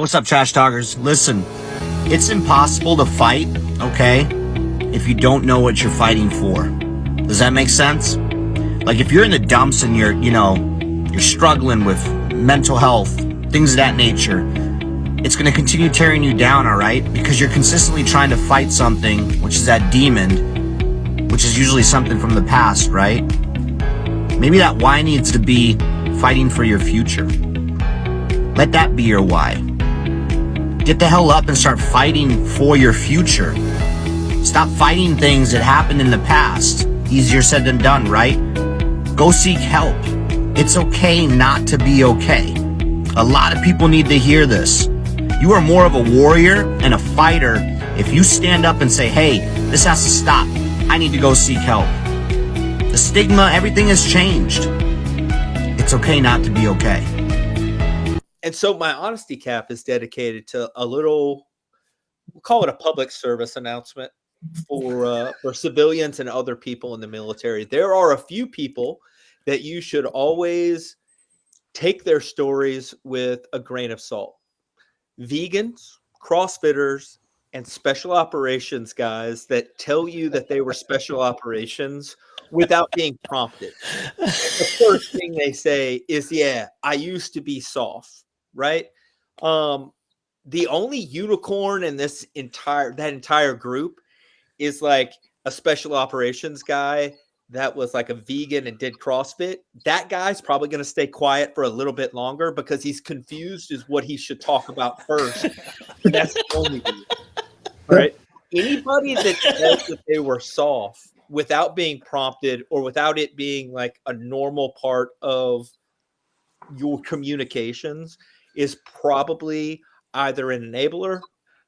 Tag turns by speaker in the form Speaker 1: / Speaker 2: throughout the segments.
Speaker 1: What's up, trash talkers? Listen, it's impossible to fight, okay, if you don't know what you're fighting for. Does that make sense? Like, if you're in the dumps and you're struggling with mental health, things of that nature, it's going to continue tearing you down, all right? Because you're consistently trying to fight something, which is that demon, which is usually something from the past, right? Maybe that why needs to be fighting for your future. Let that be your why. Get the hell up and start fighting for your future. Stop fighting things that happened in the past. Easier said than done, right? Go seek help. It's okay not to be okay. A lot of people need to hear this. You are more of a warrior and a fighter if you stand up and say, hey, this has to stop. I need to go seek help. The stigma, everything has changed. It's okay not to be okay.
Speaker 2: And so my honesty cap is dedicated to a little, we'll call it a public service announcement for civilians and other people in the military. There are a few people that you should always take their stories with a grain of salt. Vegans, CrossFitters, and special operations guys that tell you that they were special operations without being prompted. The first thing they say is, yeah, I used to be soft. Right. The only unicorn in that entire group is like a special operations guy that was like a vegan and did CrossFit. That guy's probably going to stay quiet for a little bit longer because he's confused as what he should talk about first. And that's the only reason. Right. Anybody that says that they were soft without being prompted or without it being like a normal part of your communications is probably either an enabler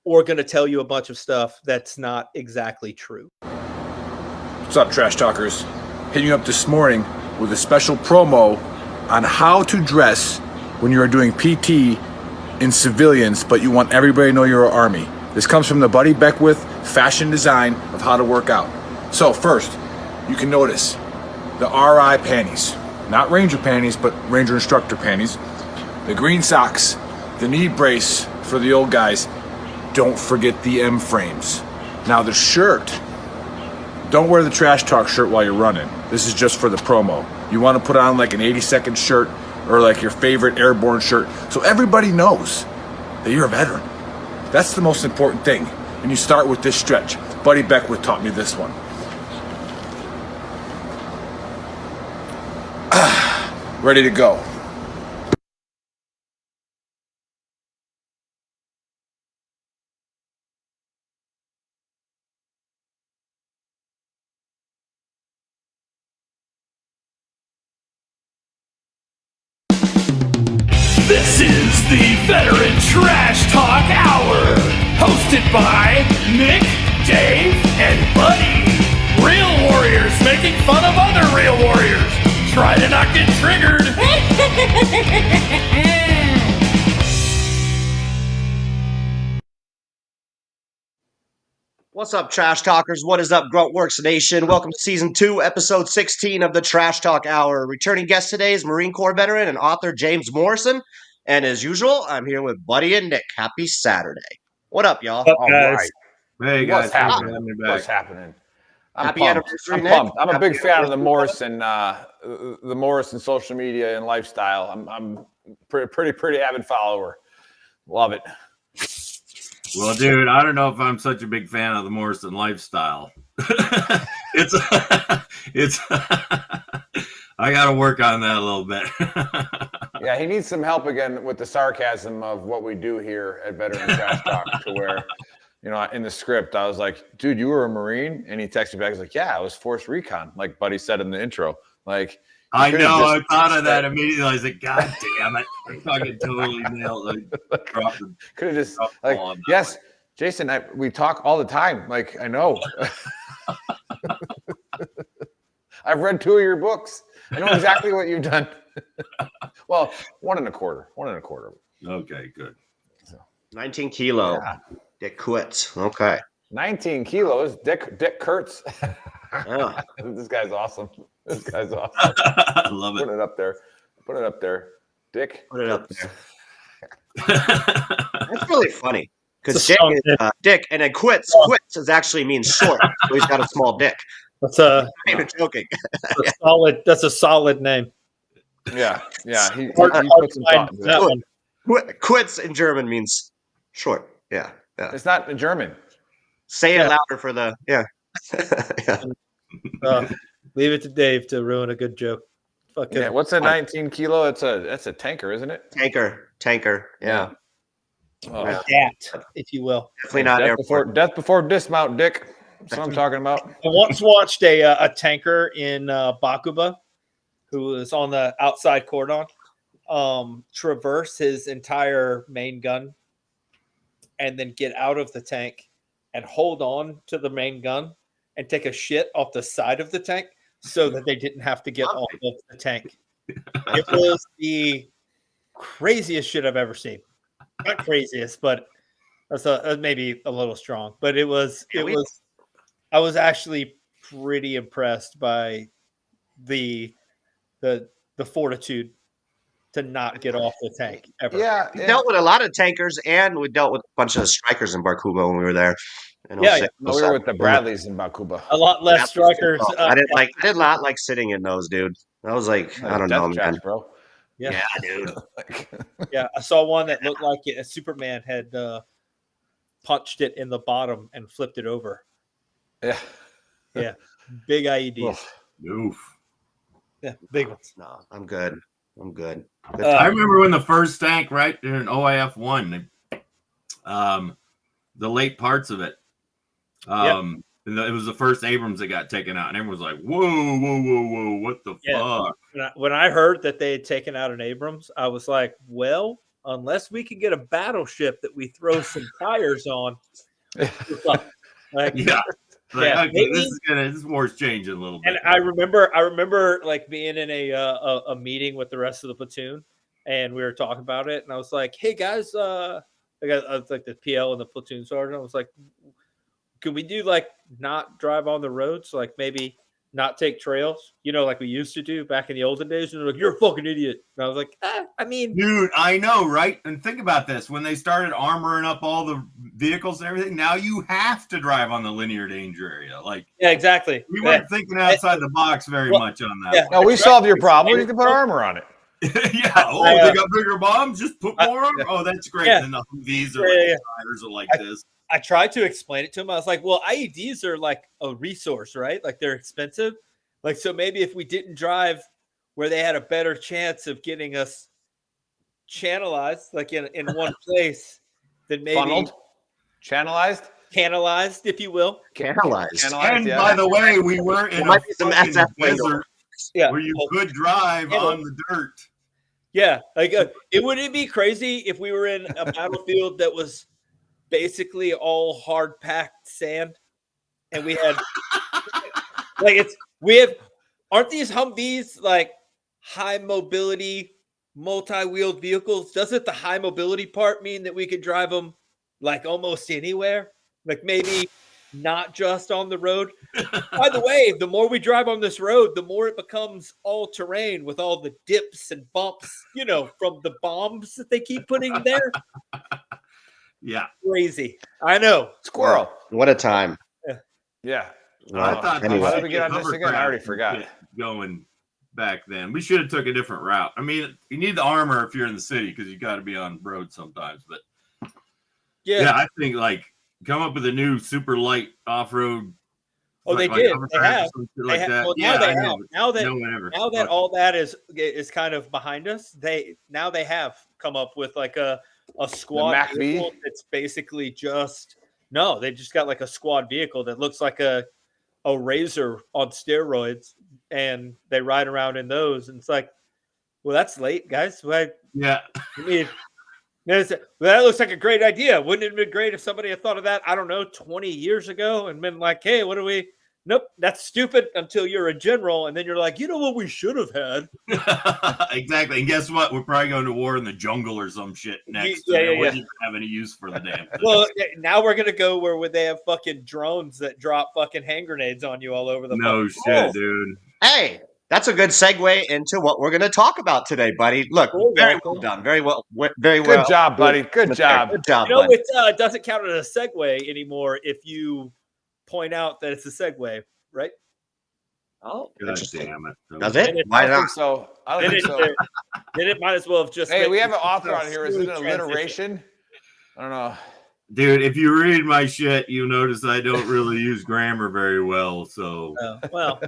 Speaker 2: or going to tell you a bunch of stuff that's not exactly true.
Speaker 3: What's up, trash talkers? Hitting you up this morning with a special promo on how to dress when you are doing PT in civilians, but you want everybody to know you're an Army. This comes from the Buddy Beckwith fashion design of how to work out. So first, you can notice the RI panties, not Ranger panties, but Ranger instructor panties. The green socks, the knee brace for the old guys. Don't forget the M frames. Now the shirt, don't wear the Trash Talk shirt while you're running. This is just for the promo. You want to put on like an 80-second shirt or like your favorite airborne shirt so everybody knows that you're a veteran. That's the most important thing. And you start with this stretch. Buddy Beckwith taught me this one. Ready to go.
Speaker 4: This is the Veteran Trash Talk Hour, hosted by Nick, Dave, and Buddy. Real warriors making fun of other real warriors. Try to not get triggered.
Speaker 1: What's up, trash talkers? What is up, Gruntworks Nation? Welcome to Season 2, Episode 16 of the Trash Talk Hour. Returning guest today is Marine Corps veteran and author James Morrison. And as usual, I'm here with Buddy and Nick. Happy Saturday. What up, y'all?
Speaker 5: What's up, guys?
Speaker 3: Hey guys,
Speaker 5: What's happening? What's happening? I'm
Speaker 1: Happy
Speaker 5: pumped.
Speaker 1: anniversary,
Speaker 5: I'm
Speaker 1: Nick.
Speaker 5: pumped. I'm a
Speaker 1: Happy
Speaker 5: big fan of the
Speaker 1: anniversary,
Speaker 5: Morrison social media and lifestyle. I'm pretty avid follower. Love it.
Speaker 6: Well, dude, I don't know if I'm such a big fan of the Morrison lifestyle. it's I got to work on that a little bit.
Speaker 5: Yeah, he needs some help again with the sarcasm of what we do here at Veteran Trash Talk to where, you know, in the script, I was like, dude, you were a Marine? And he texted me back. He's like, yeah, I was Force Recon, like Buddy said in the intro. Like,
Speaker 6: I know. I thought of that immediately. I was like, God damn it. I fucking totally nailed it.
Speaker 5: Could have just, like, yes, Jason, we talk all the time. Like, I know. I've read 2 of your books. I know exactly what you've done. Well, 1 1/4.
Speaker 6: Okay, good.
Speaker 1: 19 kilo.
Speaker 5: Yeah.
Speaker 1: Dick quits. Okay.
Speaker 5: 19 kilos. Dick Kurtz.
Speaker 1: Yeah.
Speaker 5: This guy's awesome.
Speaker 6: I love it.
Speaker 5: Put it up there. Dick.
Speaker 1: Put it up there.
Speaker 7: That's really funny because
Speaker 2: It's a strong
Speaker 7: Dick is Dick, and then quits is actually means short, so he's got a small dick.
Speaker 2: That's a
Speaker 7: I'm not even joking.
Speaker 2: solid. That's a solid name.
Speaker 5: Yeah. He
Speaker 2: Hard
Speaker 5: put some
Speaker 2: to find
Speaker 5: thought into
Speaker 2: that
Speaker 5: that.
Speaker 2: one.
Speaker 7: Quits in German means short. Yeah.
Speaker 5: It's not in German.
Speaker 7: Say it
Speaker 2: Yeah.
Speaker 7: louder for the yeah.
Speaker 2: Leave it to Dave to ruin a good joke. Fucking
Speaker 5: Yeah. What's a 19 kilo? That's a tanker, isn't it?
Speaker 7: Tanker. Yeah.
Speaker 5: Oh,
Speaker 7: Yeah.
Speaker 2: that, if you will.
Speaker 7: Definitely not airport.
Speaker 5: death before dismount, Dick. That's what I'm talking about.
Speaker 2: I once watched a tanker in Bakuba, who was on the outside cordon, traverse his entire main gun, and then get out of the tank and hold on to the main gun and take a shit off the side of the tank so that they didn't have to get off of the tank. It was the craziest shit I've ever seen. Not craziest, but that's maybe a little strong. But it was. I was actually pretty impressed by the fortitude to not get off the tank ever.
Speaker 5: Yeah.
Speaker 7: We dealt with a lot of tankers, and we dealt with a bunch of strikers in Bakuba when we were there.
Speaker 2: Yeah.
Speaker 5: No, we were with the Bradleys in Bakuba.
Speaker 2: A lot less strikers.
Speaker 7: I did not like sitting in those, dude. I was like, I don't know, man.
Speaker 5: Bro.
Speaker 2: Yeah,
Speaker 7: dude.
Speaker 2: yeah. I saw one that looked like a Superman had punched it in the bottom and flipped it over.
Speaker 5: Yeah.
Speaker 2: Yeah. Big IEDs.
Speaker 6: Oof.
Speaker 2: Yeah, big ones.
Speaker 7: No, I'm good.
Speaker 6: I remember when the first tank, right, in OIF 1, the late parts of it. And it was the first Abrams that got taken out, and everyone was like, whoa, what the fuck?
Speaker 2: When I heard that they had taken out an Abrams, I was like, well, unless we can get a battleship that we throw some tires on. Like,
Speaker 6: yeah. Like,
Speaker 2: yeah,
Speaker 6: okay,
Speaker 2: maybe,
Speaker 6: this war's changing a little bit.
Speaker 2: And I remember like being in a meeting with the rest of the platoon, and we were talking about it, and I was like, "Hey guys, I was like the PL and the platoon sergeant. I was like, could we do like not drive on the roads, like maybe not take trails, like we used to do back in the olden days?" And they're like, "You're a fucking idiot." And I was like, I mean,
Speaker 6: dude, I know, right? And think about this: when they started armoring up all the vehicles and everything, now you have to drive on the linear danger area. Like,
Speaker 2: yeah, exactly.
Speaker 6: We weren't thinking outside the box very much on that.
Speaker 2: Yeah.
Speaker 5: No, we solved your problem. You can put armor on it.
Speaker 6: Yeah. Oh, they got bigger bombs. Just put more armor. Oh, that's great.
Speaker 2: Yeah.
Speaker 6: And the Humvees are like tires are like this.
Speaker 2: I tried to explain it to him. I was like, well, IEDs are like a resource, right? Like they're expensive. Like, so maybe if we didn't drive where they had a better chance of getting us channelized, like in one place, then maybe
Speaker 5: funneled, canalized,
Speaker 2: if you will.
Speaker 7: Canalized.
Speaker 6: And by the way, we were in a fucking desert where you could drive on the dirt.
Speaker 2: Yeah. Like it'd be crazy if we were in a battlefield that was basically all hard packed sand, and we had aren't these Humvees like high mobility multi-wheeled vehicles? Doesn't the high mobility part mean that we could drive them like almost anywhere, like maybe not just on the road? By the way, the more we drive on this road, the more it becomes all terrain with all the dips and bumps, from the bombs that they keep putting there.
Speaker 6: Yeah.
Speaker 2: Crazy. I know.
Speaker 5: Squirrel.
Speaker 7: What a time.
Speaker 5: Yeah.
Speaker 6: I thought
Speaker 7: anyway.
Speaker 5: How did we get on this again? I already forgot.
Speaker 6: Going back then, we should have took a different route. I mean, you need the armor if you're in the city because you got to be on road sometimes. But yeah, I think like come up with a new super light off road.
Speaker 2: Oh, they did. They have.
Speaker 6: Like that.
Speaker 2: Well,
Speaker 6: yeah,
Speaker 2: they have. Now that all that is kind of behind us, they have come up with like a squad vehicle that's basically they just got like a squad vehicle that looks like a Razor on steroids, and they ride around in those, and it's like, well, that's late, guys.
Speaker 6: Yeah.
Speaker 2: That looks like a great idea. Wouldn't it have been great if somebody had thought of that, I don't know, 20 years ago and been like, hey, nope, that's stupid until you're a general. And then you're like, you know what we should have had?
Speaker 6: Exactly. And guess what? We're probably going to war in the jungle or some shit next.
Speaker 2: Yeah.
Speaker 6: We didn't have any use for the damn thing.
Speaker 2: Well, now we're going to go where they have fucking drones that drop fucking hand grenades on you all over the
Speaker 6: No shit, dude.
Speaker 7: Hey, that's a good segue into what we're going to talk about today, buddy. Look, very well done. Very well. Very well.
Speaker 5: Good job, buddy. Good job.
Speaker 7: Good job,
Speaker 2: You know,
Speaker 7: buddy.
Speaker 2: it doesn't count as a segue anymore if you point out that it's a segue, right?
Speaker 7: Oh,
Speaker 6: God damn it.
Speaker 7: Does it? Why
Speaker 5: I don't
Speaker 7: not?
Speaker 5: think so. I don't
Speaker 2: Then
Speaker 5: think so.
Speaker 2: then it might as well have just.
Speaker 5: Hey,
Speaker 2: been
Speaker 5: we have an
Speaker 2: a
Speaker 5: author on here. Is it
Speaker 2: smooth
Speaker 5: an
Speaker 2: transition.
Speaker 5: alliteration? I don't know.
Speaker 6: Dude, if you read my shit, you notice I don't really use grammar very well. So,
Speaker 2: Well,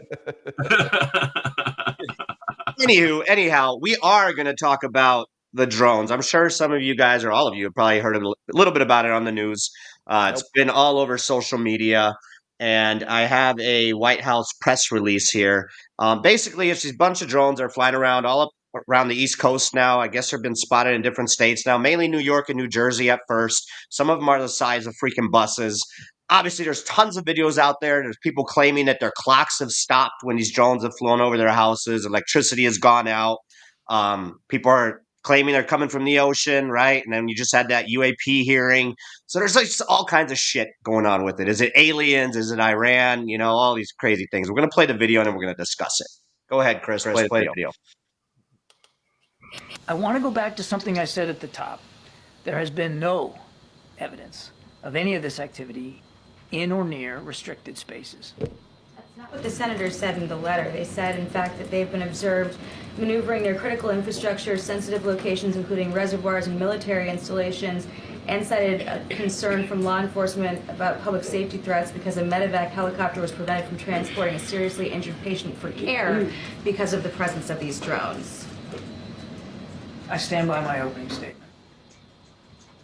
Speaker 7: Anyhow, we are going to talk about the drones. I'm sure some of you guys, or all of you, have probably heard a little bit about it on the news. It's been all over social media, and I have a White House press release here. Basically, it's these bunch of drones that are flying around all up around the East Coast now. I guess they've been spotted in different states now, mainly New York and New Jersey at first. Some of them are the size of freaking buses. Obviously, there's tons of videos out there. There's people claiming that their clocks have stopped when these drones have flown over their houses. Electricity has gone out. People are claiming they're coming from the ocean, right? And then you just had that UAP hearing. So there's like all kinds of shit going on with it. Is it aliens? Is it Iran? You know, all these crazy things. We're going to play the video and then we're going to discuss it. Go ahead, Chris. Play the video.
Speaker 8: I want to go back to something I said at the top. There has been no evidence of any of this activity in or near restricted spaces.
Speaker 9: That's not what the senators said in the letter. They said, in fact, that they've been observed maneuvering their critical infrastructure, sensitive locations, including reservoirs and military installations, and cited a concern from law enforcement about public safety threats because a medevac helicopter was prevented from transporting a seriously injured patient for care because of the presence of these drones.
Speaker 8: I stand by my opening statement.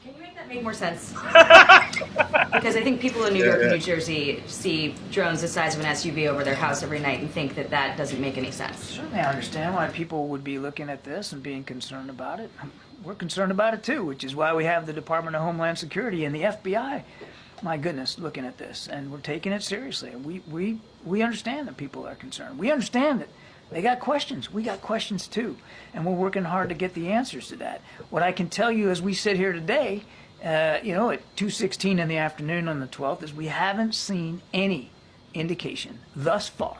Speaker 9: Can you make that make more sense? Because I think people in New York and New Jersey see drones the size of an SUV over their house every night and think that that doesn't make any sense.
Speaker 8: Certainly I understand why people would be looking at this and being concerned about it. We're concerned about it too, which is why we have the Department of Homeland Security and the FBI, my goodness, looking at this. And we're taking it seriously. We understand that people are concerned. We understand that they got questions. We got questions too. And we're working hard to get the answers to that. What I can tell you as we sit here today, at 2:16 in the afternoon on the 12th, is we haven't seen any indication thus far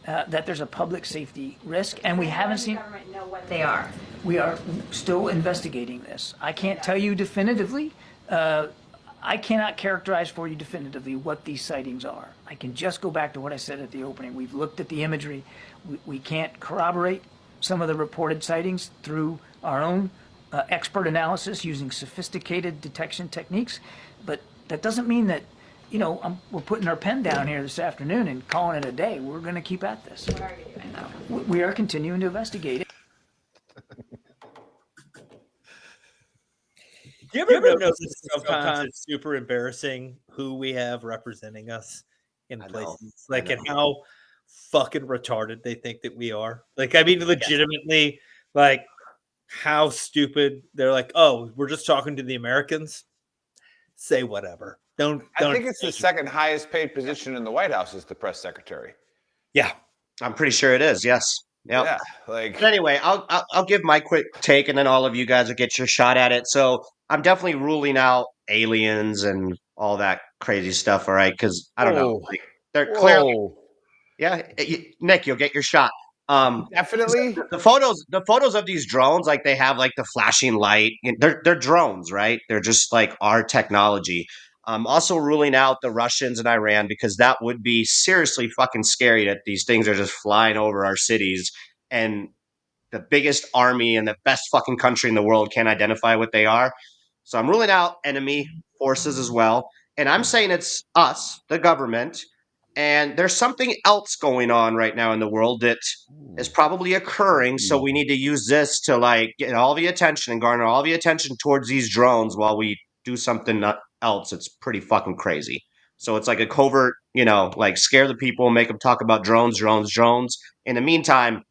Speaker 8: that there's a public safety risk, and we haven't seen.
Speaker 9: The government know what they are.
Speaker 8: We are still investigating this. I can't tell you definitively. I cannot characterize for you definitively what these sightings are. I can just go back to what I said at the opening. We've looked at the imagery. We can't corroborate some of the reported sightings through our own expert analysis using sophisticated detection techniques, but that doesn't mean that, we're putting our pen down here this afternoon and calling it a day. We're going to keep at this.
Speaker 9: What are you doing, though?
Speaker 8: We are continuing to investigate it.
Speaker 2: Do you ever notice sometimes it's super embarrassing who we have representing us in places? Like, and how fucking retarded they think that we are. Like, I mean, legitimately, like, how stupid. They're like, oh, we're just talking to the Americans? Say whatever. I
Speaker 5: think it's the second highest paid position in the White House is the press secretary.
Speaker 2: Yeah.
Speaker 7: I'm pretty sure it is. Yes. Yep.
Speaker 5: Yeah.
Speaker 7: But anyway, I'll give my quick take, and then all of you guys will get your shot at it. So I'm definitely ruling out aliens and all that crazy stuff. All right, because I don't know, like, they're clearly. Yeah, Nick, you'll get your shot.
Speaker 5: Definitely.
Speaker 7: The photos of these drones, like they have like the flashing light. They're drones, right? They're just like our technology. Also ruling out the Russians and Iran, because that would be seriously fucking scary that these things are just flying over our cities, and the biggest army and the best fucking country in the world can't identify what they are. So I'm ruling out enemy forces as well. And I'm saying it's us, the government. And there's something else going on right now in the world that is probably occurring. So we need to use this to like get all the attention and garner all the attention towards these drones while we do something else. It's pretty fucking crazy. So it's like a covert, like scare the people, make them talk about drones. In the meantime,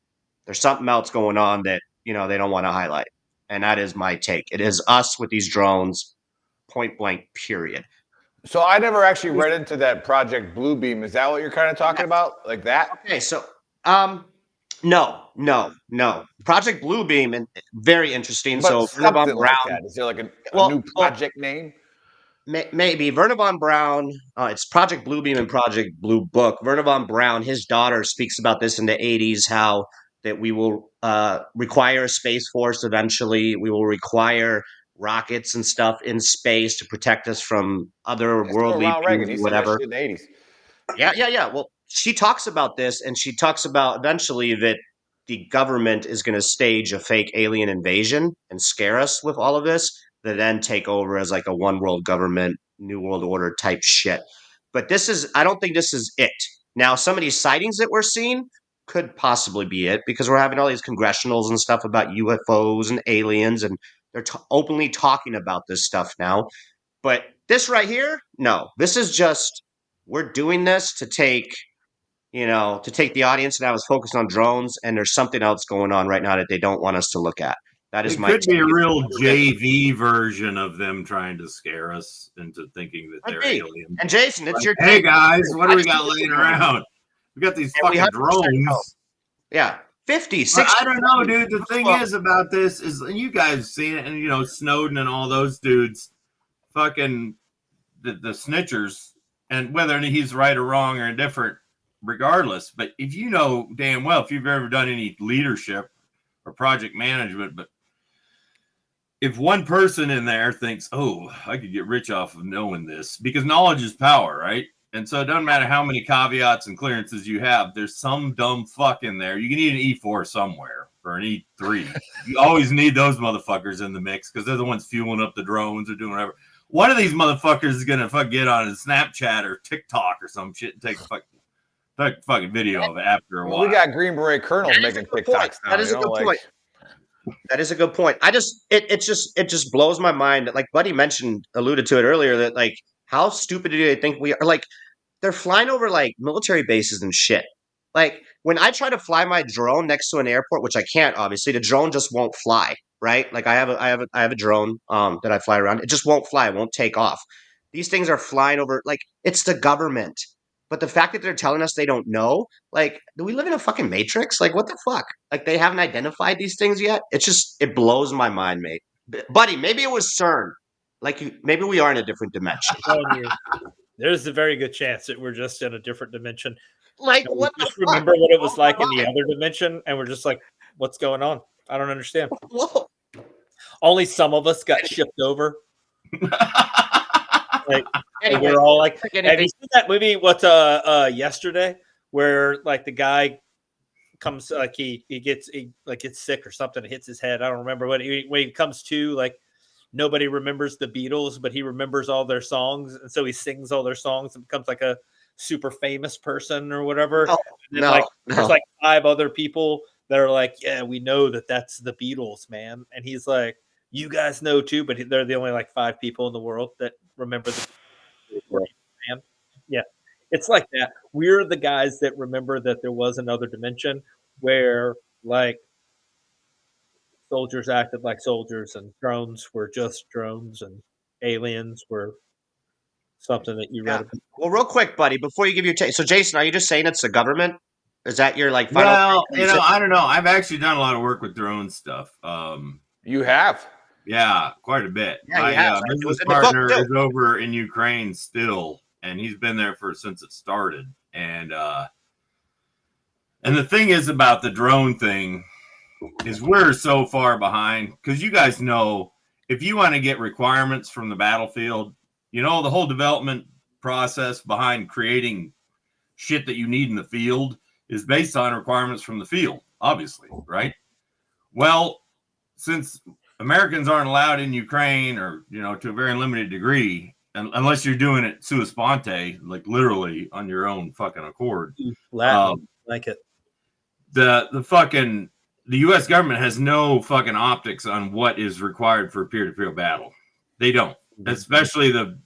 Speaker 7: there's something else going on that, they don't want to highlight. And that is my take. It is us with these drones, point blank, period.
Speaker 5: So I never actually read into that Project Bluebeam. Is that what you're kind of talking about? Like that?
Speaker 7: Okay, so no. Project Bluebeam, and very interesting.
Speaker 5: But
Speaker 7: so
Speaker 5: something like that. Is there like a new project name?
Speaker 7: Maybe Werner von Braun. It's Project Bluebeam and Project Blue Book. Werner von Braun, his daughter, speaks about this in the 80s. How that we will require a space force eventually. We will require rockets and stuff in space to protect us from other worldly
Speaker 5: Ronald Reagan,
Speaker 7: beings
Speaker 5: he
Speaker 7: or
Speaker 5: said that
Speaker 7: whatever.
Speaker 5: shit in the 80s.
Speaker 7: Yeah. Well, she talks about this, and she talks about eventually that the government is going to stage a fake alien invasion and scare us with all of this, that then take over as like a one world government, new world order type shit. But I don't think this is it. Now, some of these sightings that we're seeing could possibly be it, because we're having all these congressionals and stuff about UFOs and aliens, and they're openly talking about this stuff now. But this right here, no, this is just, we're doing this to take the audience, and I was focused on drones, and there's something else going on right now that they don't want us to look at. That is
Speaker 6: It
Speaker 7: my
Speaker 6: could be a
Speaker 7: take.
Speaker 6: real JV version of them trying to scare us into thinking that they're
Speaker 7: Could be.
Speaker 6: aliens.
Speaker 7: And Jason, it's
Speaker 6: Like,
Speaker 7: your
Speaker 6: hey
Speaker 7: take.
Speaker 6: guys, what
Speaker 7: I
Speaker 6: do we
Speaker 7: just
Speaker 6: got
Speaker 7: think
Speaker 6: laying
Speaker 7: it's
Speaker 6: around? We got these
Speaker 7: And we
Speaker 6: fucking
Speaker 7: 100% know.
Speaker 6: drones.
Speaker 7: Yeah, 50,
Speaker 6: But
Speaker 7: 60.
Speaker 6: I don't know, dude. The thing is about this is, and you guys seen it, and Snowden and all those dudes, fucking the snitchers, and whether he's right or wrong or indifferent, regardless. But if you know damn well, if you've ever done any leadership or project management, but if one person in there thinks, oh, I could get rich off of knowing this, because knowledge is power, right? And so it doesn't matter how many caveats and clearances you have, there's some dumb fuck in there. You need an E4 somewhere or an E3. You always need those motherfuckers in the mix because they're the ones fueling up the drones or doing whatever. One of these motherfuckers is going to get on his Snapchat or TikTok or some shit and take a fucking video of it after a while.
Speaker 5: We got Green Beret colonels making TikToks now.
Speaker 7: That is a good point. That is a good point. It just blows my mind. Like Buddy alluded to it earlier, that like, how stupid do they think we are? Like, they're flying over like military bases and shit. Like, when I try to fly my drone next to an airport, which I can't, obviously, the drone just won't fly. Right? Like, I have a drone that I fly around. It just won't fly. It won't take off. These things are flying over. Like, it's the government. But the fact that they're telling us they don't know, like, do we live in a fucking matrix? Like, what the fuck? Like, they haven't identified these things yet. It blows my mind, mate. Buddy, maybe it was CERN. Maybe we are in a different dimension.
Speaker 10: There's a very good chance that we're just in a different dimension.
Speaker 7: Like, what the
Speaker 10: just
Speaker 7: fuck?
Speaker 10: remember what it was like in the other dimension, and we're just like, what's going on? I don't understand.
Speaker 7: Whoa.
Speaker 10: Only some of us got shipped over. Like, anyway, we're all like, have you seen that movie? What's yesterday, where like the guy comes, like he gets sick or something, it hits his head. I don't remember when he comes to, like, nobody remembers the Beatles, but he remembers all their songs, and so he sings all their songs and becomes like a super famous person or whatever. There's like 5 other people that are like, yeah, we know that's the Beatles, man. And he's like, you guys know too, but they're the only like 5 people in the world that remember the Beatles, man. Yeah, it's like that. We're the guys that remember that there was another dimension where like soldiers acted like soldiers and drones were just drones and aliens were something that you read about.
Speaker 7: Well, real quick, buddy, before you give your take. So, Jason, are you just saying it's the government? Is that your like final?
Speaker 6: Well, I don't know. I've actually done a lot of work with drone stuff.
Speaker 5: You have?
Speaker 6: Yeah, quite a bit.
Speaker 7: Yeah,
Speaker 6: my business partner is over in Ukraine still, and he's been there since it started. And the thing is about the drone thing is we're so far behind, because you guys know, if you want to get requirements from the battlefield, the whole development process behind creating shit that you need in the field is based on requirements from the field, obviously, right? Well, since Americans aren't allowed in Ukraine, or, to a very limited degree, unless you're doing it sua sponte, like literally on your own fucking accord.
Speaker 10: Latin, like it.
Speaker 6: The U.S. government has no fucking optics on what is required for peer-to-peer battle. They don't, especially the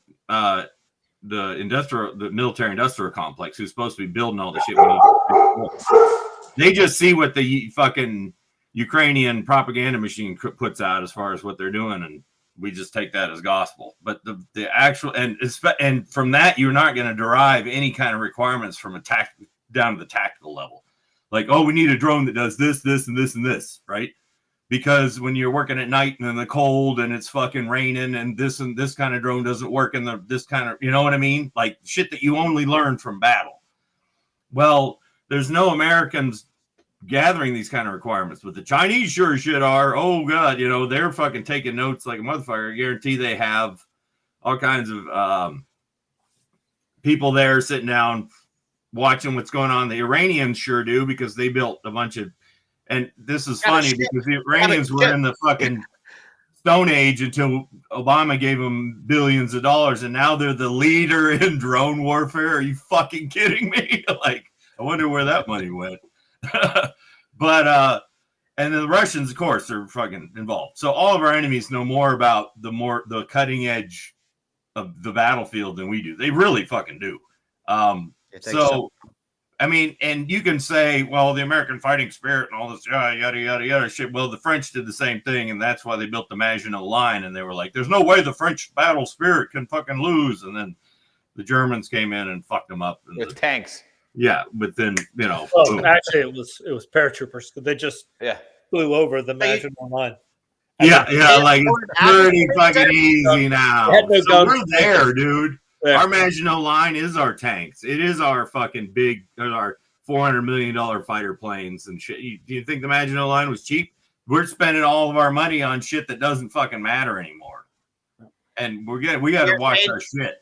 Speaker 6: military industrial complex, who's supposed to be building all the shit we need. They just see what the fucking Ukrainian propaganda machine puts out as far as what they're doing, and we just take that as gospel. But the actual and from that, you're not going to derive any kind of requirements from down to the tactical level. Like, oh, we need a drone that does this, this, and this, and this, right? because when you're working at night and in the cold and it's fucking raining and this kind of drone doesn't work in this kind of, you know what I mean? Like shit that you only learn from battle. Well, there's no Americans gathering these kind of requirements, but the Chinese sure as shit are. Oh God, you know, they're fucking taking notes like a motherfucker. I guarantee they have all kinds of people there sitting down watching what's going on. The Iranians sure do, because they built a bunch of, and this is funny because the Iranians were in the fucking Stone Age until Obama gave them billions of dollars, and now they're the leader in drone warfare. Are you fucking kidding me? Like, I wonder where that money went. But and the Russians, of course, are fucking involved. So all of our enemies know more about the cutting edge of the battlefield than we do. They really fucking do. So I mean, and you can say, well, the American fighting spirit and all this yada yada yada shit. Well, the French did the same thing, and that's why they built the Maginot Line. And they were like, "There's no way the French battle spirit can fucking lose." And then the Germans came in and fucked them up
Speaker 5: with tanks.
Speaker 6: Yeah, but then
Speaker 10: actually, it was paratroopers. They just flew over the Maginot Line.
Speaker 6: Yeah, like it's pretty fucking easy now. So we're there, dude. Yeah. Our Maginot Line is our tanks. It is our fucking our $400 million fighter planes and shit. Do you think the Maginot Line was cheap? We're spending all of our money on shit that doesn't fucking matter anymore. And we got to watch our shit.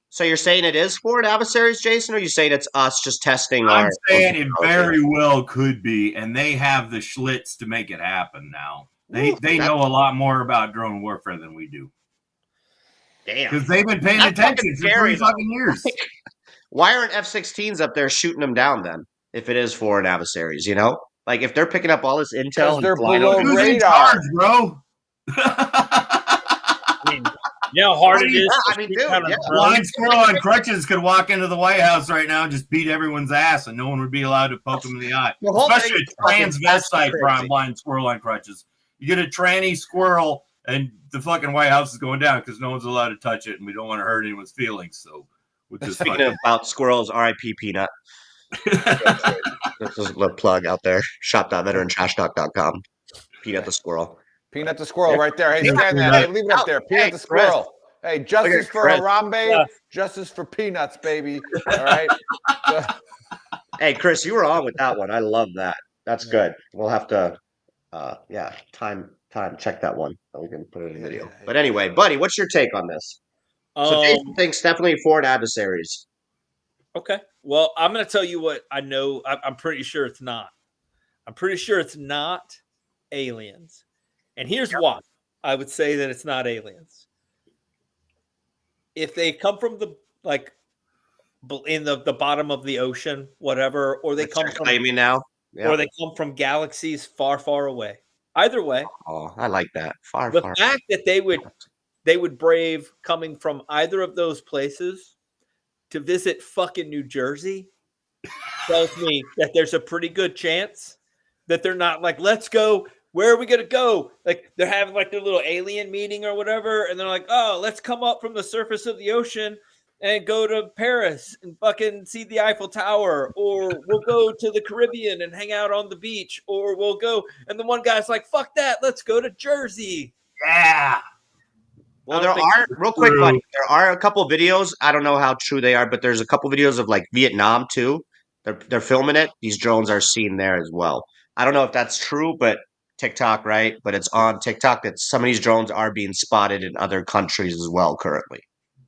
Speaker 7: So you're saying it is foreign adversaries, Jason, or are you saying it's us just testing
Speaker 6: I'm saying it very well could be, and they have the schlitz to make it happen now. They know a lot more about drone warfare than we do.
Speaker 7: Damn.
Speaker 6: Because they've been paying attention for 3 fucking years.
Speaker 7: Why aren't F-16s up there shooting them down then, if it is foreign adversaries, you know? Like, if they're picking up all this intel and
Speaker 5: they're
Speaker 7: flying
Speaker 5: below
Speaker 7: over
Speaker 5: radar,
Speaker 6: bro.
Speaker 10: I mean, you know how hard it is.
Speaker 7: I mean, dude,
Speaker 6: Blind squirrel on crutches could walk into the White House right now and just beat everyone's ass, and no one would be allowed to poke them in the eye. Especially a transvestite blind squirrel on crutches. You get a tranny squirrel, and the fucking White House is going down because no one's allowed to touch it, and we don't want to hurt anyone's feelings. So, we'll just
Speaker 7: speaking about squirrels, R.I.P. Peanut. This is a plug out there. Shop.VeteranTrashTalk.com. Peanut the squirrel.
Speaker 5: Peanut the squirrel right there. Hey, stand there. Hey, leave it up there. Peanut the squirrel. Hey, justice for Harambe, justice for peanuts, baby. All right.
Speaker 7: Hey, Chris, you were on with that one. I love that. That's good. We'll have to, time. Check that one. We can put it in a video. But anyway, buddy, what's your take on this? So Jason thinks definitely foreign adversaries.
Speaker 10: Okay. Well, I'm going to tell you what I know. I'm pretty sure it's not. I'm pretty sure it's not aliens. And here's why I would say that it's not aliens. If they come from in the bottom of the ocean, whatever, or they come from or they come from galaxies far, far away. Either way.
Speaker 7: Oh, I like that. Far.
Speaker 10: The fact that they would brave coming from either of those places to visit fucking New Jersey tells me that there's a pretty good chance that they're not like, let's go. Where are we going to go? Like they're having like their little alien meeting or whatever. And they're like, oh, let's come up from the surface of the ocean and go to Paris and fucking see the Eiffel Tower, or we'll go to the Caribbean and hang out on the beach, or we'll go. And the one guy's like, fuck that. Let's go to Jersey.
Speaker 6: Yeah.
Speaker 7: Well, there are, real quick, buddy, there are a couple videos. I don't know how true they are, but there's a couple videos of like Vietnam too. They're filming it. These drones are seen there as well. I don't know if that's true, but TikTok, right? But it's on TikTok that some of these drones are being spotted in other countries as well currently.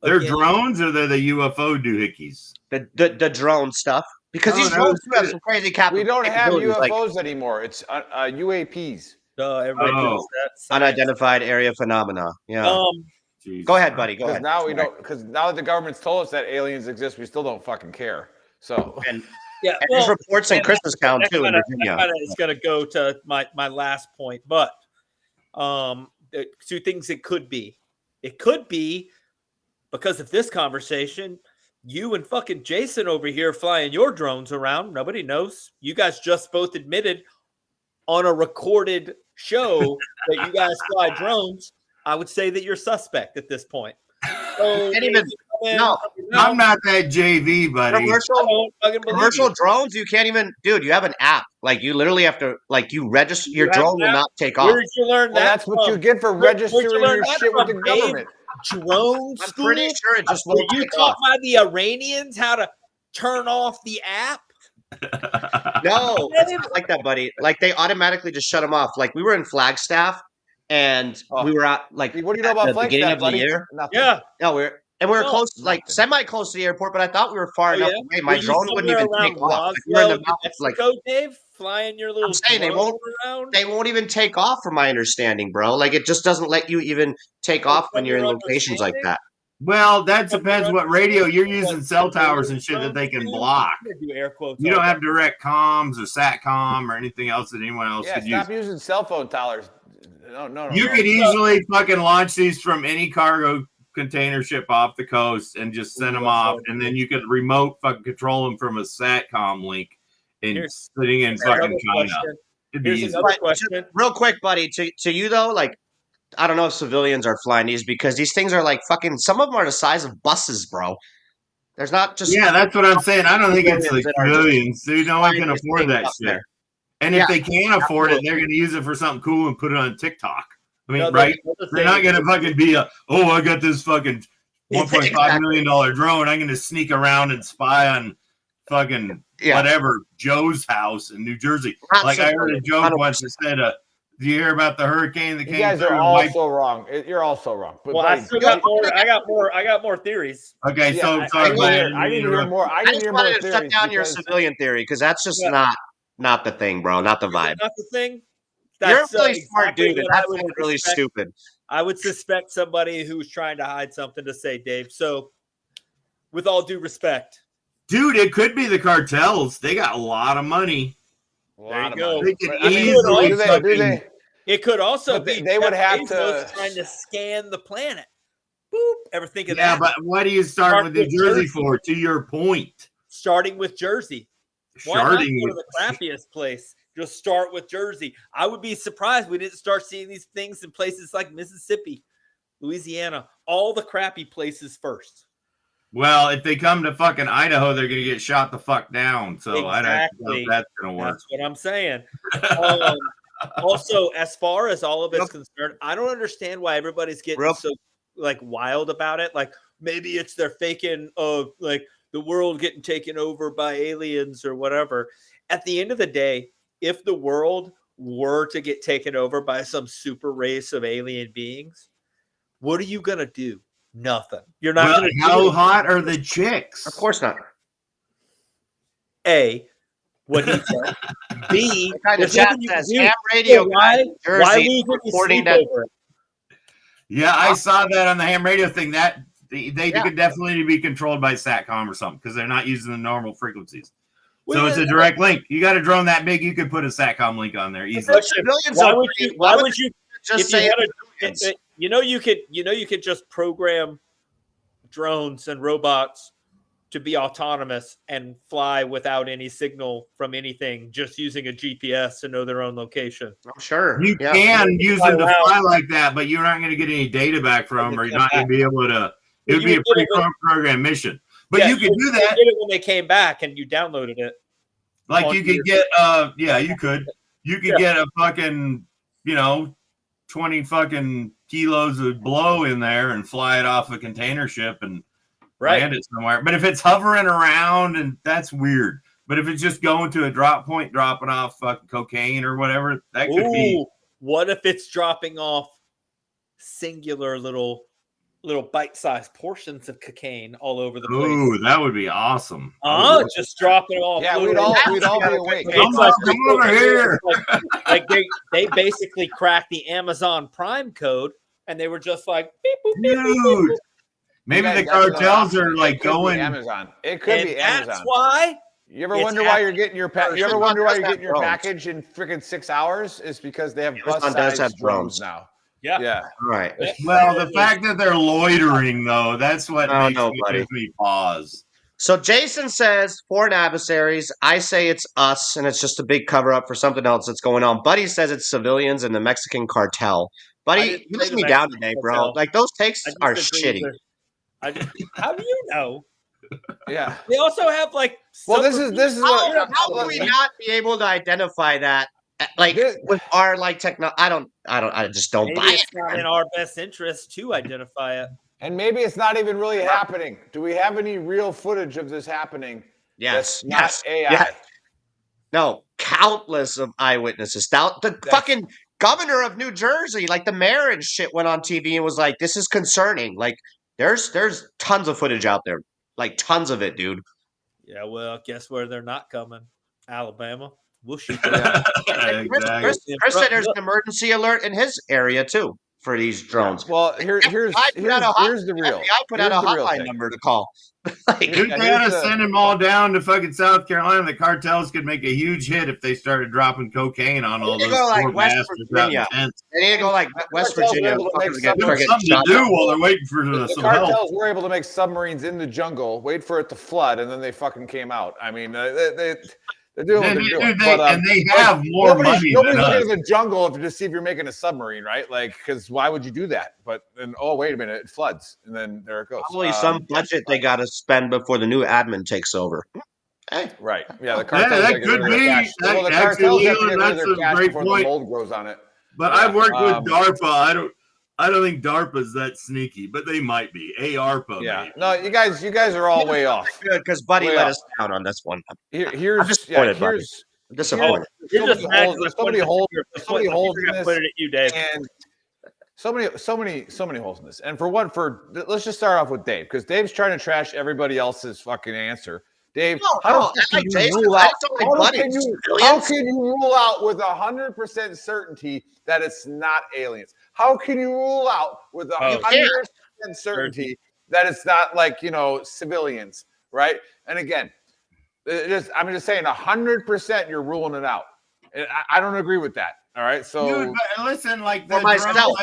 Speaker 6: They're drones, or they're the UFO doohickeys?
Speaker 7: The drone stuff. Because these drones have some crazy
Speaker 5: We don't have UFOs anymore. It's UAPs.
Speaker 10: Everybody knows that.
Speaker 7: Unidentified area phenomena. Yeah. Go ahead, buddy. Go ahead.
Speaker 5: Now we don't, because now that the government's told us that aliens exist, we still don't fucking care. So
Speaker 7: there's reports in Christmastown too in Virginia.
Speaker 10: It's going to go to my last point, but two things it could be. It could be because of this conversation, you and fucking Jason over here flying your drones around. Nobody knows. You guys just both admitted on a recorded show that you guys fly drones. I would say that you're suspect at this point. So
Speaker 7: No,
Speaker 6: I'm not that JV, buddy.
Speaker 7: Commercial drones, you can't even, dude. You have an app. Like you literally have to, like you register. Your drone will not take off.
Speaker 10: Where did you learn that?
Speaker 5: Well, that's what you get for registering your shit with the government.
Speaker 10: Drone
Speaker 7: I'm
Speaker 10: school?
Speaker 7: pretty sure it just
Speaker 10: Were
Speaker 7: won't
Speaker 10: you
Speaker 7: take
Speaker 10: taught
Speaker 7: off.
Speaker 10: by the Iranians how to turn off the app?
Speaker 7: No, it's not like that, buddy. Like they automatically just shut them off. Like we were in Flagstaff, and we were at like
Speaker 5: What do you know
Speaker 7: at
Speaker 5: about
Speaker 7: the beginning
Speaker 5: Flagstaff,
Speaker 7: of
Speaker 5: buddy?
Speaker 7: the year.
Speaker 5: Nothing.
Speaker 10: Yeah.
Speaker 7: No, we were
Speaker 10: No,
Speaker 7: close, like semi close to the airport, but I thought we were far enough away. My
Speaker 10: Were you
Speaker 7: drone wouldn't even
Speaker 10: somewhere
Speaker 7: take
Speaker 10: around
Speaker 7: off. Like, we were in the
Speaker 10: Roswell, New
Speaker 7: mountains, like
Speaker 10: Mexico, Dave? Flying your little
Speaker 7: I'm saying, they
Speaker 10: drone
Speaker 7: won't.
Speaker 10: around?
Speaker 7: They won't even take off, from my understanding, bro. Like it just doesn't let you even take off when you're in locations like that.
Speaker 6: Well, that depends what radio you're using. Cell towers and shit that they can block. You don't have direct comms or SATCOM or anything else that anyone else could use.
Speaker 5: Stop using cell phone towers. No.
Speaker 6: You could easily fucking launch these from any cargo container ship off the coast and just send them off, and then you could remote fucking control them from a SATCOM link and sitting in fucking China. It'd be easy.
Speaker 7: Real quick, buddy, to you though, like I don't know if civilians are flying these because these things are like fucking. Some of them are the size of buses, bro. There's not just
Speaker 6: that's what I'm saying. I don't think it's like civilians, dude. No one can afford that shit. And if they can afford it, they're going to use it for something cool and put it on TikTok. I mean, right? They're not going to fucking be I got this fucking $1.5 million drone. I'm going to sneak around and spy on fucking whatever Joe's house in New Jersey. Like I heard a joke once that said, "Do you hear about the hurricane that came?"
Speaker 5: You guys are all so wrong. You're all so wrong. But
Speaker 10: well, I still got more. I got more theories.
Speaker 6: Okay, so
Speaker 5: I need to hear more. I
Speaker 7: just wanted to shut down your civilian theory because that's just not the thing, bro. Not the vibe.
Speaker 10: Not the thing.
Speaker 7: You're a really smart dude, and that's really stupid.
Speaker 10: I would suspect somebody who's trying to hide something to say, Dave. So, with all due respect,
Speaker 6: dude, it could be the cartels. They got a lot of money.
Speaker 10: There you go.
Speaker 6: They could easily.
Speaker 10: It could also be
Speaker 5: they would have to
Speaker 10: trying to scan the planet. Boop. Ever think of that?
Speaker 6: Yeah, but what do you start with New Jersey for? To your point,
Speaker 10: starting with Jersey. Why not go to the crappiest place? Just start with Jersey. I would be surprised we didn't start seeing these things in places like Mississippi, Louisiana, all the crappy places first.
Speaker 6: Well, if they come to fucking Idaho, they're going to get shot the fuck down. So I don't know if that's going to work.
Speaker 10: That's what I'm saying. Also, as far as all of it's concerned, I don't understand why everybody's getting so like wild about it. Like maybe it's they're faking like the world getting taken over by aliens or whatever. At the end of the day, if the world were to get taken over by some super race of alien beings, what are you going to do? Nothing. You're not going to
Speaker 6: How hot are the chicks?
Speaker 7: Of course not.
Speaker 10: A, what he said. B,
Speaker 7: the chat says ham radio guy Jersey reporting that.
Speaker 6: Yeah, I saw that on the ham radio thing. That they could definitely be controlled by SATCOM or something because they're not using the normal frequencies. So it's a direct link. You got a drone that big, you could put a SATCOM link on there easily.
Speaker 10: Why would you just say you could just program drones and robots to be autonomous and fly without any signal from anything, just using a GPS to know their own location.
Speaker 7: I'm sure
Speaker 6: you can use them to fly like that, but you're not going to get any data back from them, or you're not going to be able to. It would be a pre-programmed mission. But you could do that.
Speaker 10: You did it when they came back and you downloaded it.
Speaker 6: Like you could get, you could. You could get a fucking, 20 fucking kilos of blow in there and fly it off a container ship and land it somewhere. But if it's hovering around, and that's weird. But if it's just going to a drop point, dropping off fucking cocaine or whatever, that could be.
Speaker 10: What if it's dropping off singular little bite-sized portions of cocaine all over the place?
Speaker 6: Ooh, that would be awesome.
Speaker 10: Just drop it off.
Speaker 5: Yeah, we'd all be awake.
Speaker 6: Come over here.
Speaker 10: Like they basically cracked the Amazon Prime code, and they were just like, beep, boop, beep, boop, beep, boop.
Speaker 6: Maybe the cartels are like going
Speaker 5: Amazon. It could be Amazon.
Speaker 10: That's why.
Speaker 5: You ever wonder why you're getting your You ever wonder why you're getting your package in freaking 6 hours? It's because they have bus-sized drones now.
Speaker 10: Yeah.
Speaker 7: All right.
Speaker 6: Well, the fact that they're loitering, though, that's what makes me pause.
Speaker 7: So Jason says foreign adversaries. I say it's us, and it's just a big cover-up for something else that's going on. Buddy says it's civilians and the Mexican cartel. Buddy, you let me down today, bro. Like, those takes are shitty.
Speaker 10: How do you know?
Speaker 5: Yeah.
Speaker 10: They also have like.
Speaker 5: Well, this is what.
Speaker 7: How can we not be able to identify that? Like with our like I just don't
Speaker 10: Maybe
Speaker 7: buy
Speaker 10: it's
Speaker 7: it.
Speaker 10: not
Speaker 7: man.
Speaker 10: in our best interest to identify it.
Speaker 5: And maybe it's not even really happening. Do we have any real footage of this happening?
Speaker 7: Yes,
Speaker 5: That's not AI.
Speaker 7: yes. No, countless of eyewitnesses. The fucking governor of New Jersey, like the mayor and shit, went on TV and was like, "This is concerning." Like, there's tons of footage out there, like tons of it, dude.
Speaker 10: Yeah, well, guess where they're not coming? Alabama. We'll shoot them.
Speaker 7: Chris said there's an emergency alert in his area too for these drones.
Speaker 5: Yeah. Well, here's the real.
Speaker 7: I put out a hotline number to call.
Speaker 6: Dude, they had to send them all down to fucking South Carolina. The cartels could make a huge hit if they started dropping cocaine on all those poor
Speaker 7: West Virginia. They need to go like West Virginia.
Speaker 6: Something to do while they're waiting for some help.
Speaker 5: Cartels were able to make submarines in the jungle, wait for it to flood, and then they fucking came out. I mean, they're doing what they're doing.
Speaker 6: And they have more money
Speaker 5: Nobody's
Speaker 6: than us.
Speaker 5: looking at the jungle to see if you're making a submarine, right? Like, because why would you do that? But then, oh, wait a minute, it floods, and then there it goes.
Speaker 7: Probably some budget they got to spend before the new admin takes over.
Speaker 5: Hey. Right. Yeah, the cartels.
Speaker 6: That could be.
Speaker 5: Well, the cartels have to get rid of
Speaker 6: That's
Speaker 5: their
Speaker 6: a
Speaker 5: cash
Speaker 6: great
Speaker 5: before
Speaker 6: point.
Speaker 5: the mold grows on it.
Speaker 6: But I've worked with DARPA. I don't think DARPA's that sneaky, but they might be. ARPA.
Speaker 5: Yeah.
Speaker 6: Maybe.
Speaker 5: No, you guys are all way off.
Speaker 7: Good because Buddy let us down on this one.
Speaker 5: Here's
Speaker 7: disappointed.
Speaker 5: Somebody holds in this.
Speaker 10: Put it at you, Dave.
Speaker 5: And so many holes in this. And let's just start off with Dave, because Dave's trying to trash everybody else's fucking answer. Dave, how can you rule out with 100% certainty that it's not aliens? How can you rule out with 100% certainty that it's not like, civilians, right? And again, I'm just saying 100% you're ruling it out. I don't agree with that. All right, so
Speaker 6: dude, listen, like
Speaker 7: for myself,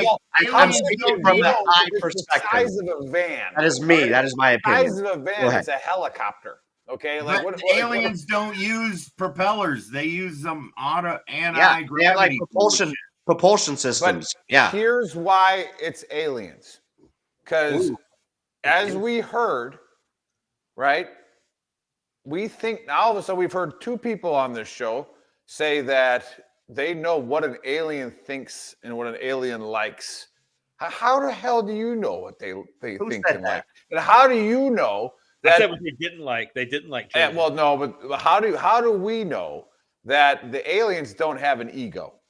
Speaker 7: I'm speaking from the high perspective.
Speaker 5: The size of a van.
Speaker 7: That is me. That is my opinion.
Speaker 5: The size of a van. It's a helicopter. Okay, like
Speaker 6: what aliens don't use propellers; they use some anti-gravity.
Speaker 7: Yeah, they have like propulsion systems.
Speaker 5: But here's why it's aliens, because as we heard, right? We think now all of a sudden we've heard two people on this show say that they know what an alien thinks and what an alien likes. How the hell do you know what they think and like? And how do you know?
Speaker 10: I said what they didn't like. They didn't like.
Speaker 5: Well, no, but how do we know that the aliens don't have an ego?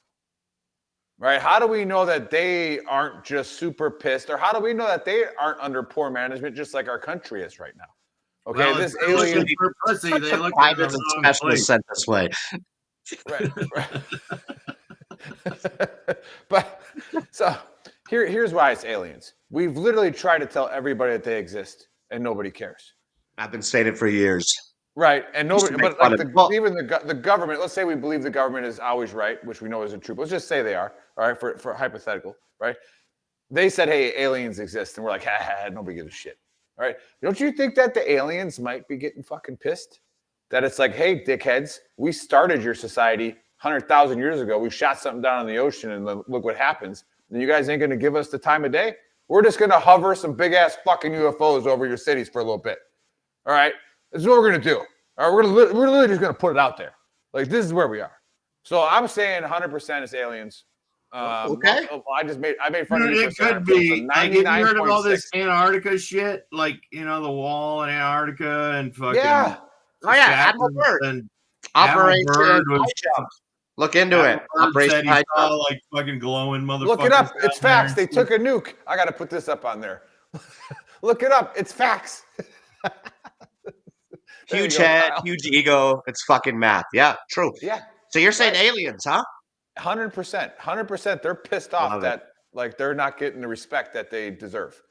Speaker 5: Right? How do we know that they aren't just super pissed, or how do we know that they aren't under poor management, just like our country is right now? Okay,
Speaker 6: well,
Speaker 5: this alien
Speaker 6: for pussy, they look
Speaker 7: private and specialists sent this way.
Speaker 5: Right. But so here's why it's aliens. We've literally tried to tell everybody that they exist, and nobody cares.
Speaker 7: I've been saying it for years.
Speaker 5: Right, and nobody, but like even the government. Let's say we believe the government is always right, which we know isn't true. Let's just say they are. All right, for hypothetical, right? They said, "Hey, aliens exist," and we're like, "Ha, nobody gives a shit." All right, don't you think that the aliens might be getting fucking pissed? That it's like, "Hey, dickheads, we started your society 100,000 years ago. We shot something down in the ocean, and look what happens. And you guys ain't gonna give us the time of day. We're just gonna hover some big ass fucking UFOs over your cities for a little bit. All right, this is what we're gonna do. All right, we're literally just gonna put it out there. Like, this is where we are." So I'm saying 100% is aliens.
Speaker 7: Okay.
Speaker 5: I made fun of you.
Speaker 6: It could be. Like, have you heard of all this Antarctica shit? Like, the wall in Antarctica and fucking.
Speaker 5: Yeah.
Speaker 7: Oh yeah, Admiral Byrd. Operation High Jump. Look into it. Operation High Jump.
Speaker 6: Like fucking glowing motherfuckers.
Speaker 5: Look it up. It's facts. They took a nuke. I got to put this up on there. Look it up. It's facts.
Speaker 7: Huge head, huge ego. It's fucking math. Yeah, true.
Speaker 5: Yeah.
Speaker 7: So you're saying aliens, huh?
Speaker 5: 100%. 100%. They're pissed off that like they're not getting the respect that they deserve,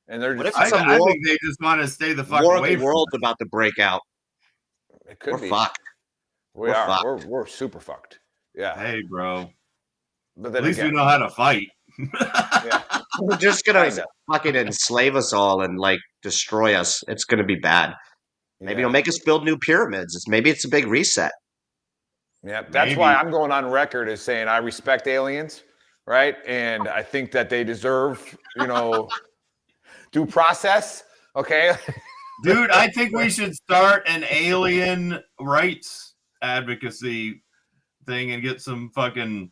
Speaker 5: and they're just.
Speaker 6: I think they just want to stay the fuck away.
Speaker 7: The world's about to break out.
Speaker 5: It could be.
Speaker 7: Fucked.
Speaker 5: We are. Fucked. We're super fucked. Yeah.
Speaker 6: Hey, bro.
Speaker 5: But
Speaker 6: at least we know how to fight.
Speaker 5: Yeah.
Speaker 7: We're just gonna fucking enslave us all and like destroy us. It's gonna be bad. Maybe it'll make us build new pyramids. Maybe it's a big reset.
Speaker 5: Yeah, that's why I'm going on record as saying I respect aliens, right? And I think that they deserve, due process. Okay.
Speaker 6: Dude, I think we should start an alien rights advocacy thing and get some fucking.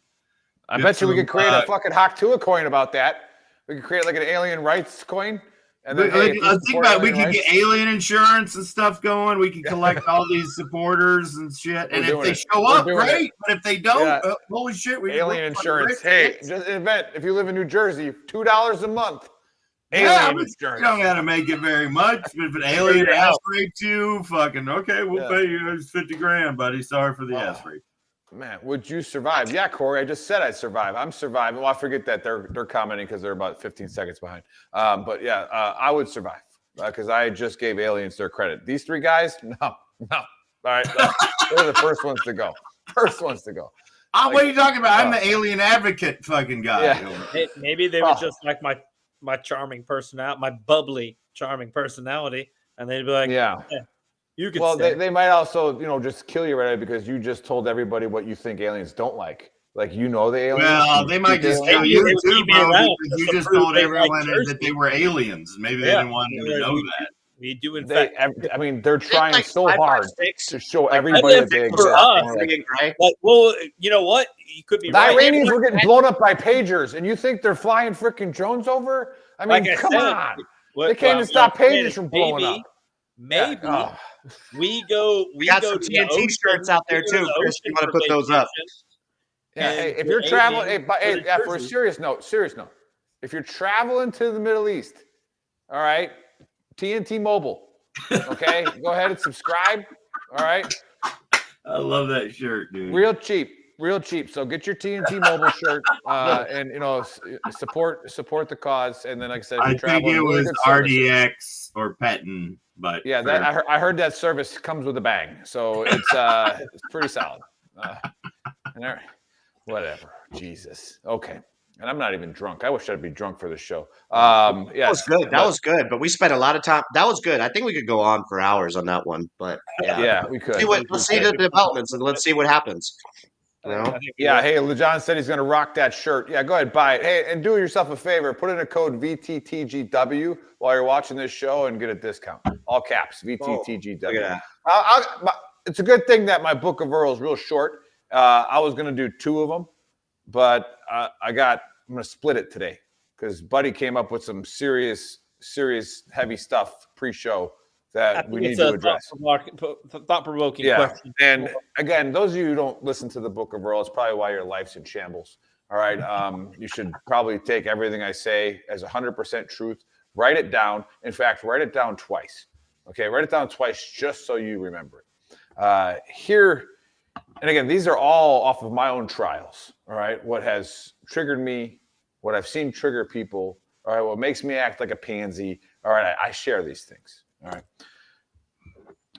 Speaker 5: I bet you we could create a fucking Haktua coin about that. We could create like an alien rights coin. And then
Speaker 6: think about we could get alien insurance and stuff going. We could collect all these supporters and shit. And if they show up, great. But if they don't, holy shit, we
Speaker 5: alien insurance. Hey, just an event. If you live in New Jersey, $2 a month. Alien insurance.
Speaker 6: You don't gotta make it very much. But if an alien ass rapes you, fucking okay, we'll pay you $50,000, buddy. Sorry for the ass rape.
Speaker 5: Man, would you survive? Yeah, Corey, I just said I'd survive. I'm surviving. Well, I forget that they're commenting because they're about 15 seconds behind. But yeah, I would survive because I just gave aliens their credit. These three guys, no. All right, they're the first ones to go.
Speaker 6: What are you talking about? I'm the alien advocate fucking guy.
Speaker 10: Yeah. Maybe they were just like my charming personality, my bubbly, charming personality, and they'd be like, you could.
Speaker 5: Well, they might also, just kill you right away because you just told everybody what you think aliens don't like. Like, the aliens.
Speaker 6: Well, they might just kill you too, bro, because you just told everyone that they were aliens. Maybe they didn't want them to know that.
Speaker 10: We do, in fact.
Speaker 5: I mean, they're trying so hard to show everybody that they exist.
Speaker 10: Well, you know what? You could be right.
Speaker 5: The Iranians were getting blown up by pagers, and you think they're flying freaking drones over? I mean, come on. They can't even stop pagers from blowing up.
Speaker 10: Maybe we got
Speaker 7: some TNT shirts out there too, Chris. You want to put those up?
Speaker 5: Yeah. Hey, if you're traveling, for a serious note, if you're traveling to the Middle East, all right, TNT Mobile, okay, go ahead and subscribe. All right.
Speaker 6: I love that shirt, dude.
Speaker 5: Real cheap. So get your TNT Mobile shirt and support the cause. And then, like I said,
Speaker 6: I think it was RDX or Petin. But
Speaker 5: yeah, I heard that service comes with a bang, so it's pretty solid. Whatever, Jesus. Okay, and I'm not even drunk. I wish I'd be drunk for the show.
Speaker 7: That was good. That was good. But we spent a lot of time. That was good. I think we could go on for hours on that one. But
Speaker 5: yeah, we could.
Speaker 7: Let's see the developments and let's see what happens.
Speaker 5: Yeah. Hey, LeJohn said he's going to rock that shirt. Yeah, go ahead, buy it. Hey, and do yourself a favor. Put in a code VTTGW while you're watching this show and get a discount. All caps, VTTGW. It's a good thing that my book of Earl is real short. I was going to do 2 of them, but I'm going to split it today because Buddy came up with some serious, heavy stuff pre-show that we need to address.
Speaker 10: Thought-provoking question.
Speaker 5: And again, those of you who don't listen to the Book of Earl, it's probably why your life's in shambles. All right. You should probably take everything I say as 100% truth. Write it down. In fact, write it down twice. Okay. Write it down twice just so you remember it. Here, and again, these are all off of my own trials. All right. What has triggered me, what I've seen trigger people. All right. What makes me act like a pansy. All right. I share these things. All right.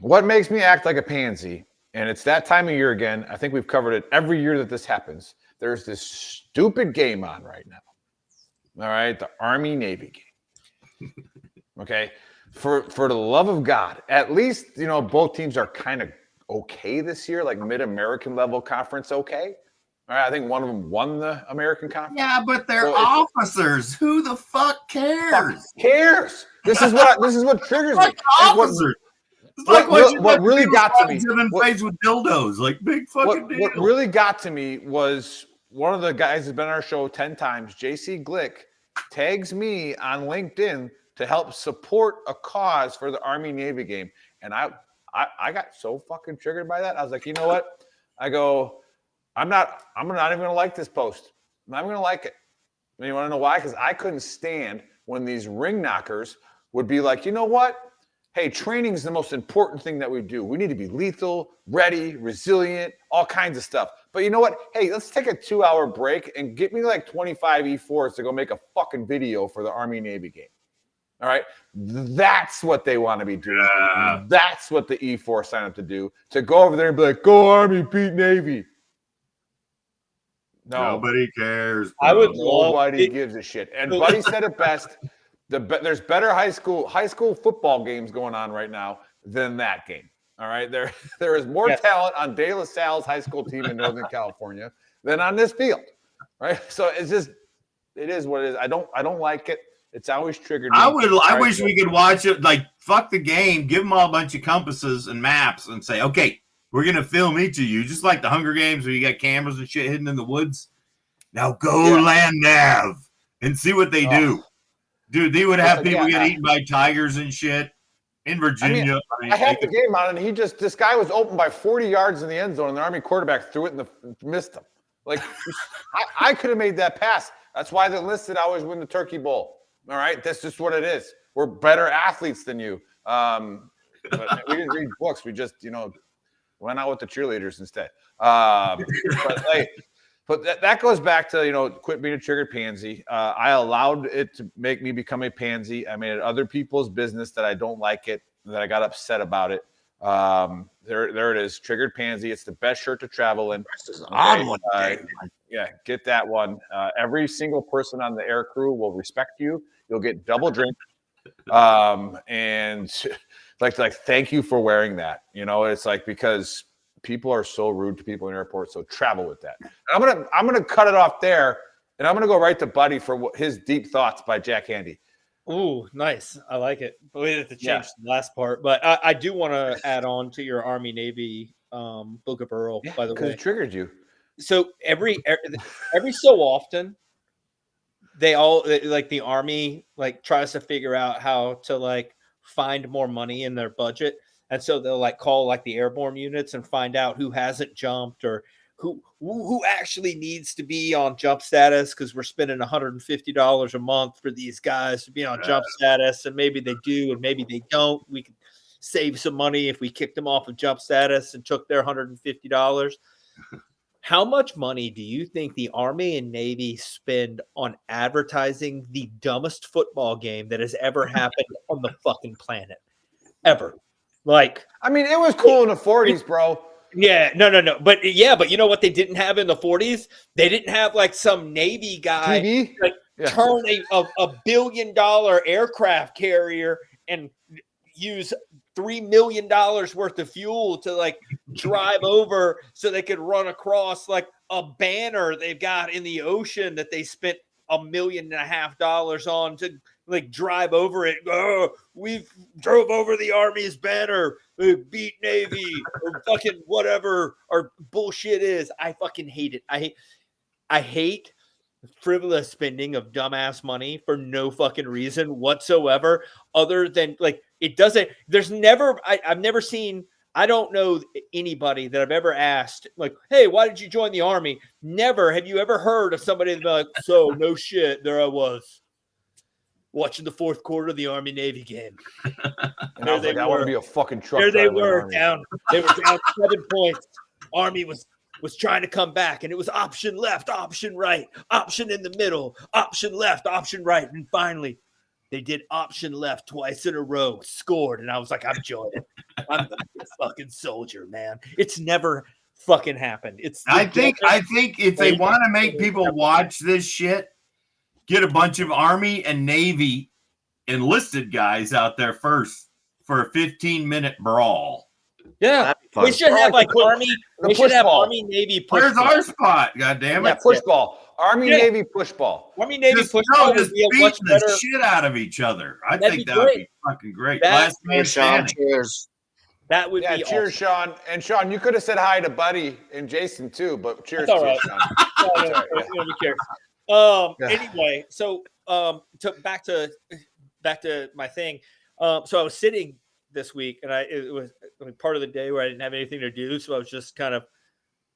Speaker 5: What makes me act like a pansy, and it's that time of year again. I think we've covered it every year that this happens. There's this stupid game on right now. All right. The Army-Navy game. Okay. For the love of God, at least, both teams are kind of okay this year, like mid-American level conference okay. All right, I think one of them won the American conference.
Speaker 6: Yeah, but they're officers. Who the fuck cares?
Speaker 5: Fuck cares. This is what triggers me.
Speaker 6: Officers.
Speaker 5: What really got to me?
Speaker 6: With dildos, like big fucking deal.
Speaker 5: What really got to me was one of the guys who's been on our show 10 times, JC Glick, tags me on LinkedIn to help support a cause for the Army-Navy game. And I got so fucking triggered by that. I was like, you know what? I go, I'm not even going to like this post. I'm not even going to like it. And you want to know why? Because I couldn't stand when these ring knockers would be like, you know what? Hey, training is the most important thing that we do. We need to be lethal, ready, resilient, all kinds of stuff. But you know what? Hey, let's take a 2-hour break and get me like 25 E4s to go make a fucking video for the Army-Navy game. All right? That's what they want to be doing. Yeah. That's what the E4 signed up to do, to go over there and be like, go Army, beat Navy. No.
Speaker 6: Nobody cares.
Speaker 5: Bro. Nobody gives a shit. And Buddy said it best. There's better high school football games going on right now than that game. All right, there is more talent on De La Salle's high school team in Northern California than on this field. Right, so it is what it is. I don't like it. It's always triggered me.
Speaker 6: I wish we could watch it. Like, fuck the game. Give them all a bunch of compasses and maps and say, okay, we're going to film each of you. Just like the Hunger Games where you got cameras and shit hidden in the woods. Now go land nav and see what they do. Dude, they would have people get eaten by tigers and shit in Virginia.
Speaker 5: I had the game on, and this guy was open by 40 yards in the end zone, and the Army quarterback threw it and missed him. Like, I could have made that pass. That's why the enlisted always win the Turkey Bowl. All right? That's just what it is. We're better athletes than you. But we didn't read books. We just, went out with the cheerleaders instead. But that goes back to, quit being a triggered pansy. I allowed it to make me become a pansy. I made it other people's business that I don't like it, that I got upset about it. There it is, triggered pansy. It's the best shirt to travel in.
Speaker 1: This is on one day.
Speaker 5: Yeah, get that one. Every single person on the air crew will respect you. You'll get double drink. And like thank you for wearing that. It's like, because people are so rude to people in airports, so travel with that. And I'm gonna cut it off there, and I'm gonna go right to Buddy for his deep thoughts by Jack Handy.
Speaker 10: Ooh, nice. I like it. But we have to change the last part. But I do want to add on to your Army Navy Book of Earl, by the way.
Speaker 5: Because it triggered you.
Speaker 10: So every so often, they all like the Army tries to figure out how to find more money in their budget. And so they'll call the airborne units and find out who hasn't jumped or who actually needs to be on jump status, because we're spending $150 a month for these guys to be on jump status, and maybe they do and maybe they don't. We could save some money if we kicked them off of jump status and took their $150. How much money do you think the Army and Navy spend on advertising the dumbest football game that has ever happened on the fucking planet? Ever.
Speaker 5: It was cool in the 40s, bro.
Speaker 10: Yeah, no. But you know what they didn't have in the 40s? They didn't have some Navy guy turn a $1 billion aircraft carrier and use $3 million worth of fuel to drive over so they could run across a banner they've got in the ocean that they spent $1.5 million on to drive over it. Oh, we drove over the Army's banner. We beat Navy or fucking whatever our bullshit is. I fucking hate it. I hate frivolous spending of dumbass money for no fucking reason whatsoever, other than it doesn't. There's never. I've never seen. I don't know anybody that I've ever asked, hey, why did you join the Army? Never have you ever heard of somebody be like, so no shit, there I was watching the fourth quarter of the Army Navy game.
Speaker 5: And I want to be a fucking truck.
Speaker 10: There they were down. They were down 7 points. Army was trying to come back, and it was option left, option right, option in the middle, option left, option right, and finally they did option left twice in a row, scored, and I was like, I'm joining. I'm a fucking soldier, man. It's never fucking happened.
Speaker 6: I think if they want to make people watch this shit, get a bunch of Army and Navy enlisted guys out there first for a 15-minute brawl.
Speaker 10: Yeah, we should have Army. We should have Army Navy push.
Speaker 6: Where's our spot? God damn it!
Speaker 5: Yeah, push ball. Army Navy push ball.
Speaker 10: Army Navy push ball would be a much better.
Speaker 6: The shit out of each other. I think that would be fucking great. Last man standing.
Speaker 1: Cheers.
Speaker 10: That would be
Speaker 5: cheers,
Speaker 10: awesome.
Speaker 5: Sean. And Sean, you could have said hi to Buddy and Jason too, but cheers,
Speaker 10: That's all right.
Speaker 5: Sean.
Speaker 10: Nobody cares. Anyway, so back to my thing. So I was sitting this week, and it was part of the day where I didn't have anything to do, so I was just kind of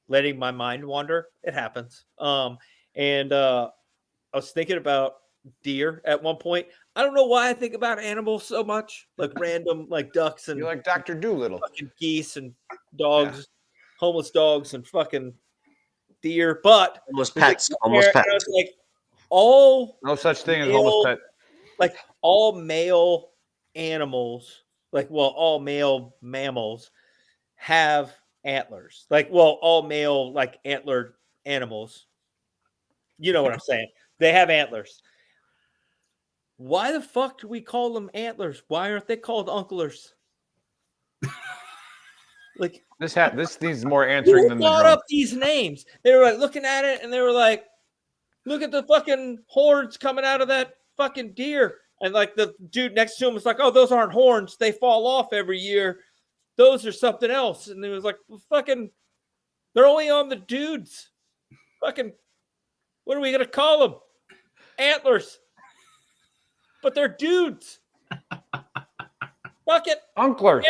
Speaker 10: letting my mind wander. It happens. And I was thinking about deer at one point. I don't know why I think about animals so much, random ducks and
Speaker 5: you're like Dr. Doolittle,
Speaker 10: fucking geese and dogs, homeless dogs and fucking deer, but
Speaker 1: almost pets. Almost pets.
Speaker 10: All
Speaker 5: no such thing
Speaker 10: male,
Speaker 5: as almost pet.
Speaker 10: All male animals, all male mammals have antlers. All male antlered animals. You know what I'm saying? They have antlers. Why the fuck do we call them antlers? Why aren't they called unklers?
Speaker 5: This needs more answering than the
Speaker 10: brought up these names. They were looking at it and they were like, look at the fucking horns coming out of that fucking deer. And like the dude next to him was like, oh, those aren't horns. They fall off every year. Those are something else. And he was like, well, fucking, they're only on the dudes. Fucking, what are we going to call them? Antlers. But they're dudes. Fuck it.
Speaker 5: Unklers.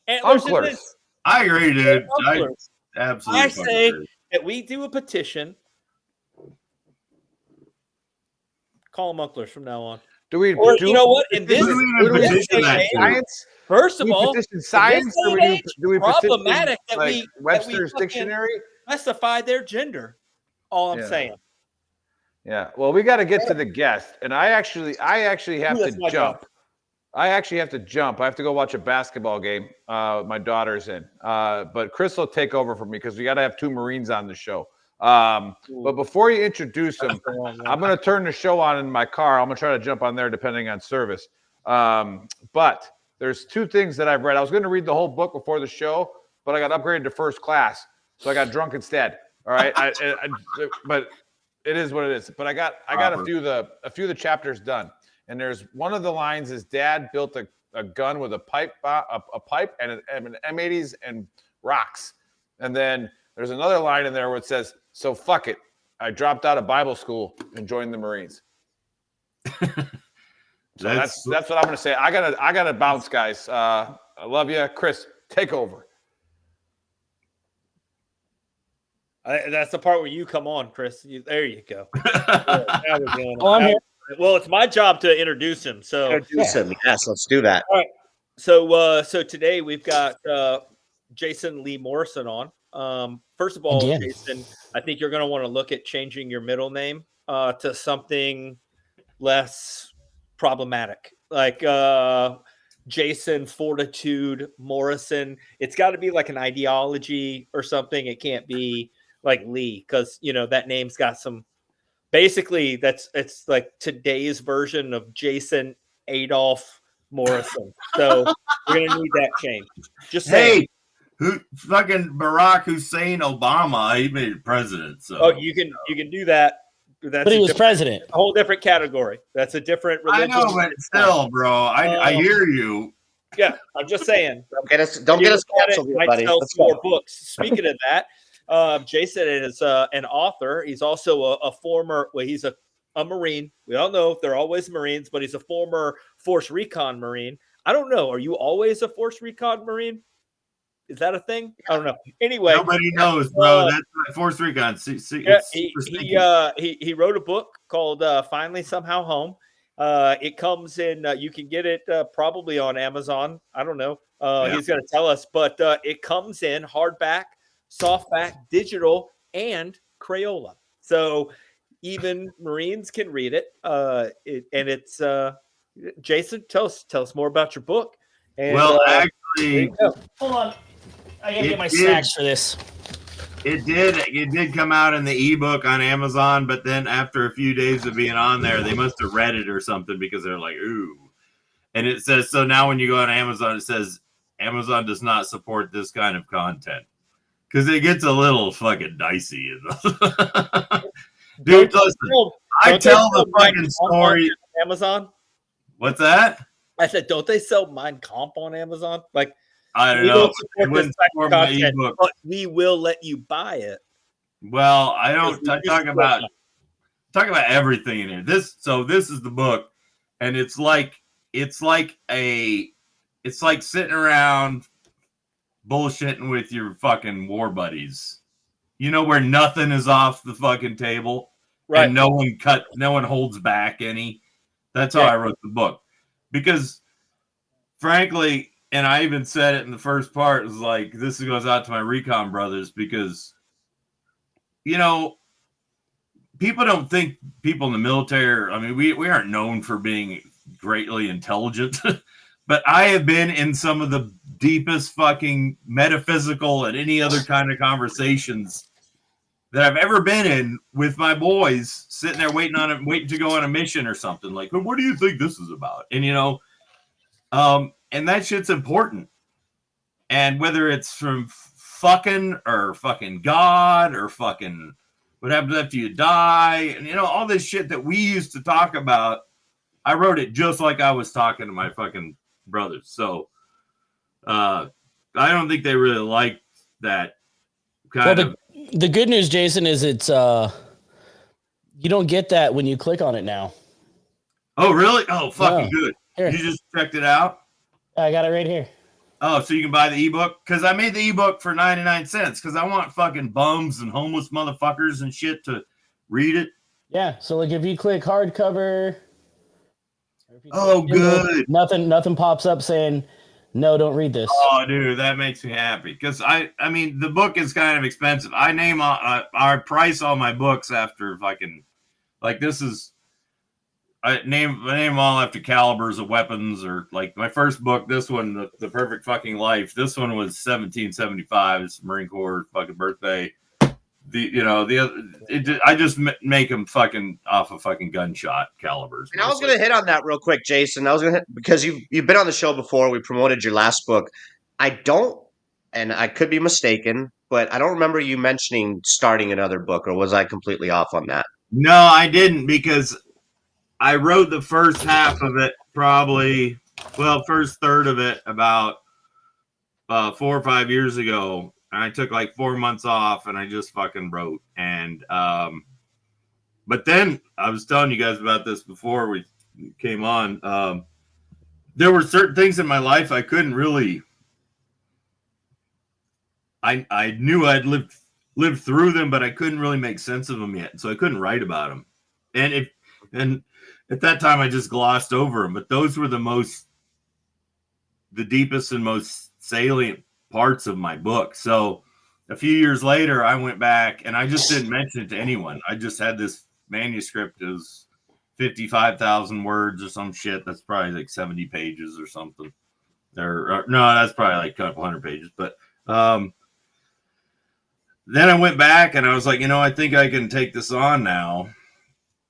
Speaker 10: Antlers.
Speaker 5: Unklers.
Speaker 6: I agree, dude. I absolutely.
Speaker 10: I say that we do a petition. Call them Unklers from now on. You know what? In this
Speaker 5: science.
Speaker 10: First of all,
Speaker 5: petition science.
Speaker 10: Do we problematic that we
Speaker 5: Webster's dictionary
Speaker 10: specify their gender. All I'm saying.
Speaker 5: Yeah. Well, we got to get to the guest, and I actually have to jump. I have to go watch a basketball game. My daughter's in. But Chris will take over for me because we got to have 2 Marines on the show. But before you introduce them, I'm going to turn the show on in my car. I'm going to try to jump on there depending on service. But there's 2 things that I've read. I was going to read the whole book before the show, but I got upgraded to first class, so I got drunk instead. All right, but it is what it is. But I got a few of the chapters done, and there's one of the lines is Dad built a gun with a pipe and an M80s and rocks, and then there's another line in there where it says, "So fuck it, I dropped out of Bible school and joined the Marines." So that's what I'm gonna say. I gotta bounce, guys. I love you, Chris. Take over.
Speaker 10: That's the part where you come on, Chris. There you go. I'm here. Well, it's my job to introduce him. So
Speaker 7: introduce him. Yes, let's do that.
Speaker 10: All right. So today we've got Jason Lee Morrison on. First of all, Jason, I think you're going to want to look at changing your middle name to something less problematic, like Jason Fortitude Morrison. It's got to be like an ideology or something. It can't be like Lee, because that name's got some. Basically, it's like today's version of Jason Adolf Morrison. So we're gonna need that change. Just saying.
Speaker 6: Hey, who fucking Barack Hussein Obama? He made it president. So
Speaker 10: you can do that. That's
Speaker 11: but he was president.
Speaker 10: A whole different category. That's a different religion.
Speaker 6: I know, but still, bro. I hear you.
Speaker 10: Yeah, I'm just saying.
Speaker 7: Don't get us canceled, buddy.
Speaker 10: Sell some more books. Speaking of that, Jason is an author. He's also a former. Well, he's a Marine. We all know they're always Marines, but he's a former Force Recon Marine. I don't know. Are you always a Force Recon Marine? Is that a thing? I don't know. Anyway,
Speaker 6: nobody knows, bro. That's Force Recon.
Speaker 10: He wrote a book called "Finally Somehow Home." It comes in. You can get it probably on Amazon. I don't know. He's going to tell us, but it comes in hardback, softback, digital, and Crayola. So even Marines can read it. It's Jason. Tell us more about your book. And,
Speaker 6: actually,
Speaker 11: hold on. I gotta get my snacks for this.
Speaker 6: It did come out in the ebook on Amazon, but then after a few days of being on there, they must have read it or something because they're like, ooh. And it says, so now when you go on Amazon, it says Amazon does not support this kind of content. Because it gets a little fucking dicey. Dude, listen, I tell the fucking story.
Speaker 10: Amazon?
Speaker 6: What's that?
Speaker 10: I said, don't they sell Mein Kampf on Amazon? Like,
Speaker 6: I don't know.
Speaker 10: But we will let you buy it.
Speaker 6: Well, I don't. I talk about everything in here. This is the book, and it's like sitting around bullshitting with your fucking war buddies. You know, where nothing is off the fucking table, right? And no one holds back any. That's how I wrote the book, because frankly. And I even said it in the first part, was like, this goes out to my recon brothers because, people don't think people in the military, I mean, we aren't known for being greatly intelligent, but I have been in some of the deepest fucking metaphysical and any other kind of conversations that I've ever been in with my boys sitting there waiting to go on a mission or something. Like, what do you think this is about? And, and that shit's important. And whether it's from fucking or fucking God or fucking what happens after you die, and all this shit that we used to talk about I wrote it just like I was talking to my fucking brothers. So I don't think they really liked that kind of.
Speaker 11: The good news, Jason, is it's you don't get that when you click on it now.
Speaker 6: Oh, really? Oh, fucking good.
Speaker 11: Here.
Speaker 6: You just checked it out?
Speaker 11: I got it right here.
Speaker 6: Oh, so you can buy the ebook? Because I made the ebook for 99 cents because I want fucking bums and homeless motherfuckers and shit to read it.
Speaker 11: Yeah. So like if you click hardcover.
Speaker 6: Oh, good.
Speaker 11: Nothing pops up saying, no, don't read this.
Speaker 6: Oh, dude, that makes me happy because I mean, the book is kind of expensive. I name I price all my books after fucking like this is. I name them all after calibers of weapons, or like my first book, this one, the Perfect Fucking Life. This one was 1775. It's Marine Corps fucking birthday. I just make them fucking off of fucking gunshot calibers.
Speaker 7: And I was going to hit on that real quick, Jason. I was going to because you've been on the show before. We promoted your last book. I don't, and I could be mistaken, but I don't remember you mentioning starting another book, or was I completely off on that?
Speaker 6: No, I didn't, because I wrote the first half of it first third of it about 4 or 5 years ago. And I took like 4 months off and I just fucking wrote. And but then I was telling you guys about this before we came on. There were certain things in my life I couldn't really. I knew I'd lived through them, but I couldn't really make sense of them yet, so I couldn't write about them. And at that time, I just glossed over them. But those were the deepest and most salient parts of my book. So a few years later, I went back and I just didn't mention it to anyone. I just had this manuscript. It was 55,000 words or some shit. That's probably like 70 pages or something. Or no, that's probably like a couple hundred pages. But then I went back and I was like, I think I can take this on now.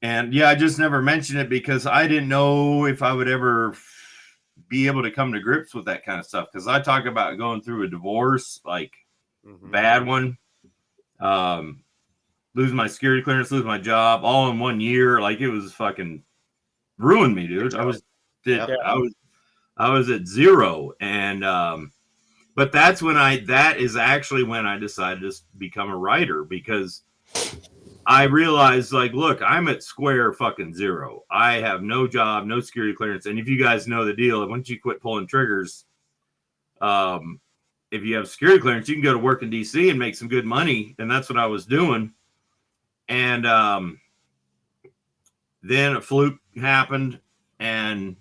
Speaker 6: And yeah, I just never mentioned it because I didn't know if I would ever be able to come to grips with that kind of stuff. Because I talk about going through a divorce, like bad one, losing my security clearance, losing my job, all in 1 year. Like it was fucking ruined me, dude. I was at zero, and but that is actually when I decided to become a writer, because I realized, like, look, I'm at square fucking zero. I have no job, no security clearance. And if you guys know the deal, once you quit pulling triggers, if you have security clearance, you can go to work in DC and make some good money. And that's what I was doing. And then a fluke happened, and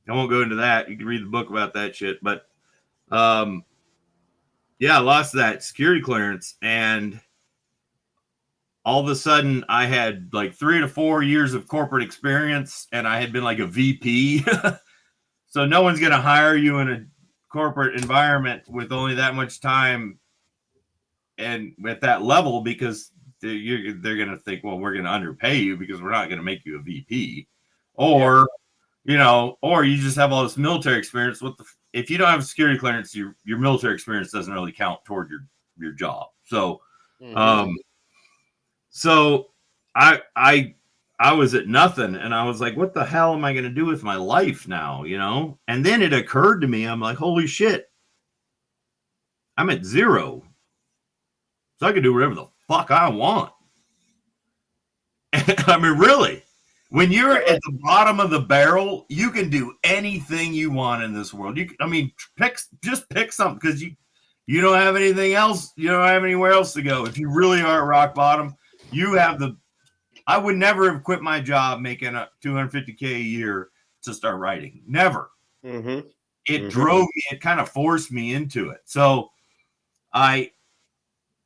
Speaker 6: I won't go into that. You can read the book about that shit. But yeah, I lost that security clearance, and all of a sudden I had like 3 to 4 years of corporate experience, and I had been like a VP. So no one's going to hire you in a corporate environment with only that much time and at that level, because they're going to think, well, we're going to underpay you because we're not going to make you a VP. Or, or you just have all this military experience. If you don't have security clearance, your military experience doesn't really count toward your job. So, so I was at nothing, and I was like, what the hell am I going to do with my life now? And then it occurred to me, I'm like, holy shit, I'm at zero. So I can do whatever the fuck I want. I mean, really, when you're at the bottom of the barrel, you can do anything you want in this world. Pick something, because you don't have anything else. You don't have anywhere else to go. If you really are at rock bottom, you have I would never have quit my job making $250K a year to start writing. Never. It drove me. It kind of forced me into it. So I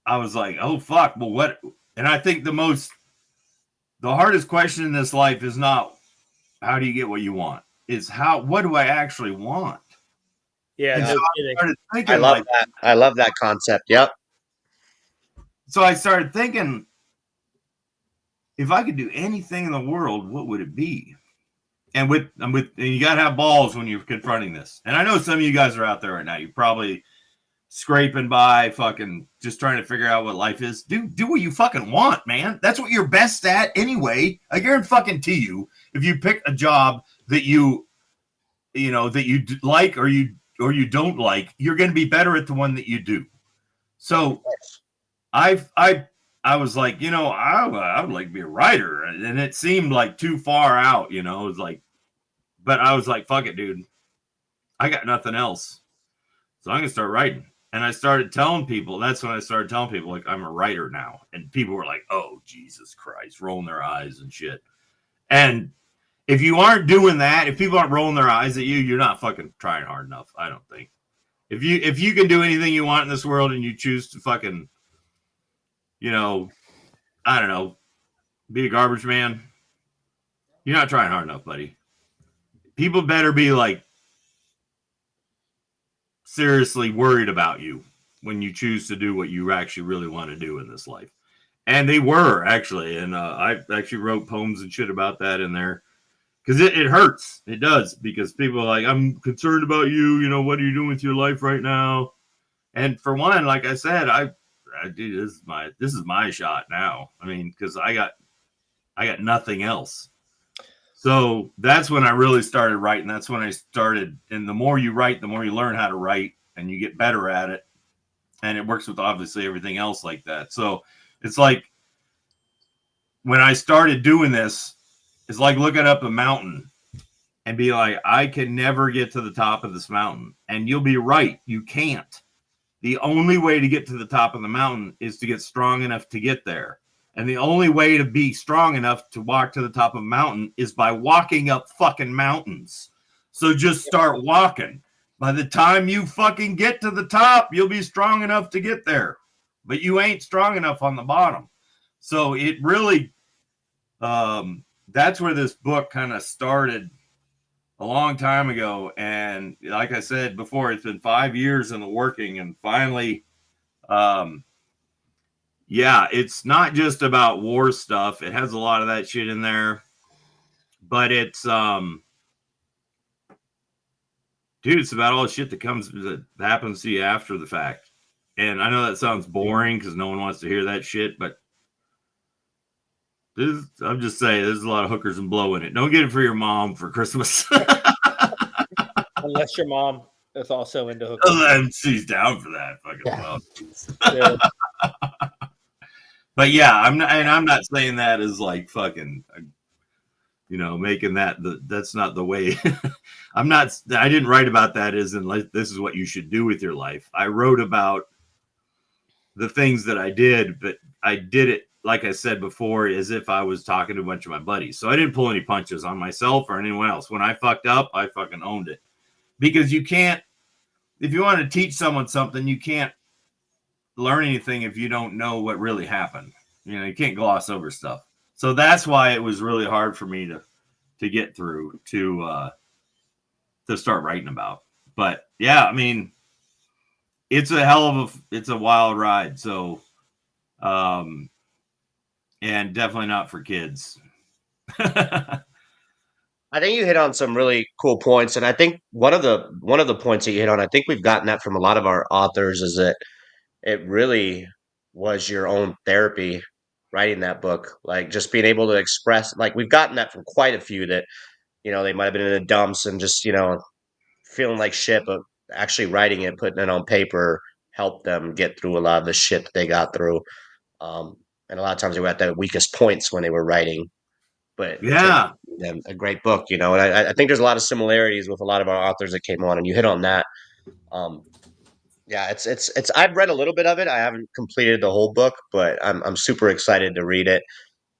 Speaker 6: was like, oh fuck. Well, what? And I think the hardest question in this life is not how do you get what you want? It's what do I actually want?
Speaker 10: Yeah.
Speaker 6: So
Speaker 7: I love that. I love that concept. Yep.
Speaker 6: So I started thinking, if I could do anything in the world, what would it be? And you got to have balls when you're confronting this. And I know some of you guys are out there right now. You probably scraping by, fucking just trying to figure out what life is. Do what you fucking want, man. That's what you're best at anyway. I guarantee you, if you pick a job that you like or you don't like, you're going to be better at the one that you do. So I was like, I would like to be a writer, and it seemed like too far out, it was like, but I was like, fuck it, dude. I got nothing else. So I'm going to start writing. And I started telling people, that's when I started telling people, like, I'm a writer now. And people were like, oh, Jesus Christ, rolling their eyes and shit. And if you aren't doing that, if people aren't rolling their eyes at you, you're not fucking trying hard enough, I don't think. If you can do anything you want in this world and you choose to fucking, I don't know, be a garbage man, you're not trying hard enough, buddy. People better be like seriously worried about you when you choose to do what you actually really want to do in this life. And they were actually, and I actually wrote poems and shit about that in there because it hurts. It does, because people are like, I'm concerned about you. What are you doing with your life right now? And for one, like I said, I dude, this is my shot now. I mean, because I got nothing else. So that's when I really started writing. That's when I started. And the more you write, the more you learn how to write, and you get better at it. And it works with obviously everything else like that. So it's like when I started doing this, it's like looking up a mountain and be like, I can never get to the top of this mountain. And you'll be right. You can't. The only way to get to the top of the mountain is to get strong enough to get there. And the only way to be strong enough to walk to the top of a mountain is by walking up fucking mountains. So just start walking. By the time you fucking get to the top, you'll be strong enough to get there. But you ain't strong enough on the bottom. So it really, that's where this book kind of started a long time ago. And like I said before, it's been 5 years in the working, and finally, yeah, it's not just about war stuff. It has a lot of that shit in there, but it's, dude, it's about all the shit that happens to you after the fact. And I know that sounds boring because no one wants to hear that shit, but I'm just saying, there's a lot of hookers and blow in it. Don't get it for your mom for Christmas.
Speaker 10: Unless your mom is also into hookers.
Speaker 6: And she's down for that. Fucking well. Yeah. But yeah, I'm not saying that as like fucking, making that's not the way. I didn't write about that as in like, this is what you should do with your life. I wrote about the things that I did, but I did it, like I said before, as if I was talking to a bunch of my buddies. So I didn't pull any punches on myself or anyone else. When I fucked up, I fucking owned it. Because you can't, if you want to teach someone something, you can't learn anything if you don't know what really happened. You can't gloss over stuff. So that's why it was really hard for me to get through to start writing about. But yeah, I mean, it's a wild ride. So, and definitely not for kids.
Speaker 7: I think you hit on some really cool points, and I think one of the points that you hit on, I think we've gotten that from a lot of our authors, is that it really was your own therapy writing that book, like just being able to express. Like we've gotten that from quite a few that they might have been in the dumps and just feeling like shit, but actually writing it, putting it on paper, helped them get through a lot of the shit that they got through. And a lot of times they were at their weakest points when they were writing. But
Speaker 6: yeah,
Speaker 7: a great book, and I think there's a lot of similarities with a lot of our authors that came on, and you hit on that. Yeah, it's I've read a little bit of it. I haven't completed the whole book, but I'm super excited to read it.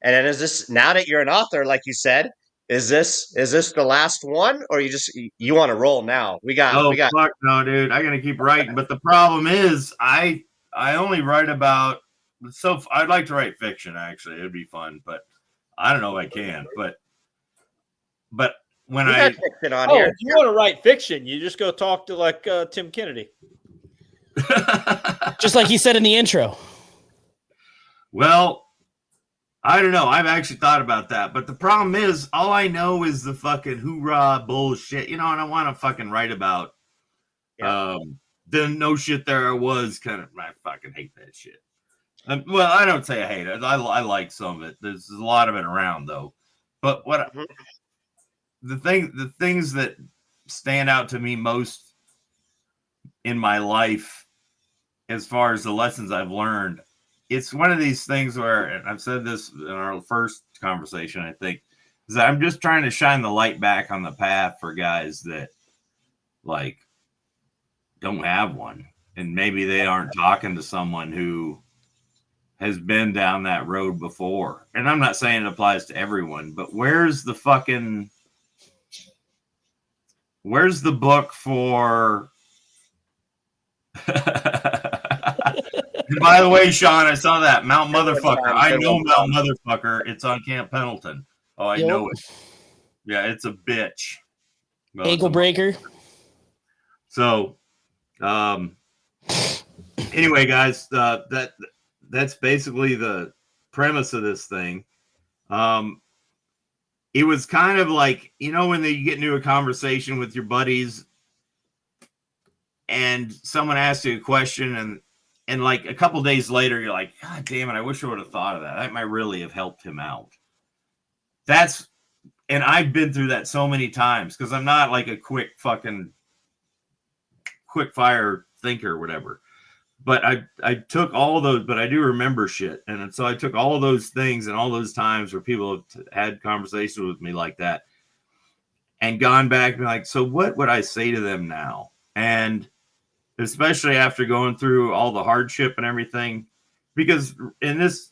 Speaker 7: And then is this, now that you're an author, like you said, is this the last one, or you want to roll now? We got
Speaker 6: fuck no, dude. I gotta keep writing. But the problem is I only write about, so I'd like to write fiction, actually. It'd be fun, but I don't know if I can. But when I
Speaker 7: fiction on here.
Speaker 10: If you want to write fiction, you just go talk to like Tim Kennedy.
Speaker 11: Just like he said in the intro.
Speaker 6: Well, I don't know. I've actually thought about that. But the problem is, all I know is the fucking hoorah bullshit. And I want to fucking write about then no shit, there I was kind of, I fucking hate that shit. Well, I don't say I hate it. I like some of it. There's a lot of it around though. But what the things that stand out to me most in my life, as far as the lessons I've learned, it's one of these things where, and I've said this in our first conversation, I think, is that I'm just trying to shine the light back on the path for guys that like don't have one, and maybe they aren't talking to someone who has been down that road before. And I'm not saying it applies to everyone, but where's the book for and by the way, Sean, I saw that Mount Motherfucker. I know Mount Motherfucker. It's on Camp Pendleton. Oh, I know it. Yeah, it's a bitch. Well,
Speaker 11: ankle breaker.
Speaker 6: So, anyway, guys, that's basically the premise of this thing. It was kind of like, you know, when you get into a conversation with your buddies and someone asks you a question and like a couple days later, you're like, God damn it, I wish I would have thought of that. That might really have helped him out. And I've been through that so many times because I'm not like a quick fire thinker or whatever. But I took all of those, but I do remember shit. And so I took all of those things and all those times where people have had conversations with me like that and gone back and like, so what would I say to them now? And especially after going through all the hardship and everything, because in this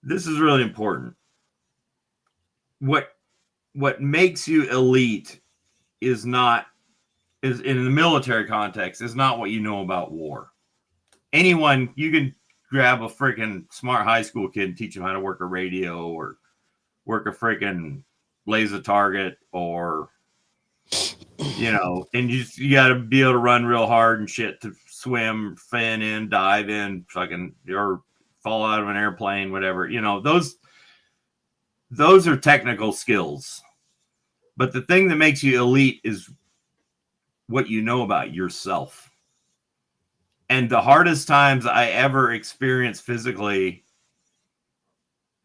Speaker 6: is really important. What makes you elite is in the military context, is not what you know about war. Anyone, you can grab a freaking smart high school kid and teach him how to work a radio or work a freaking laser target, or, you know, and you got to be able to run real hard and shit, to swim, fin in, dive in, fucking, or fall out of an airplane, whatever. You know, those are technical skills. But the thing that makes you elite is what you know about yourself. And the hardest times I ever experienced physically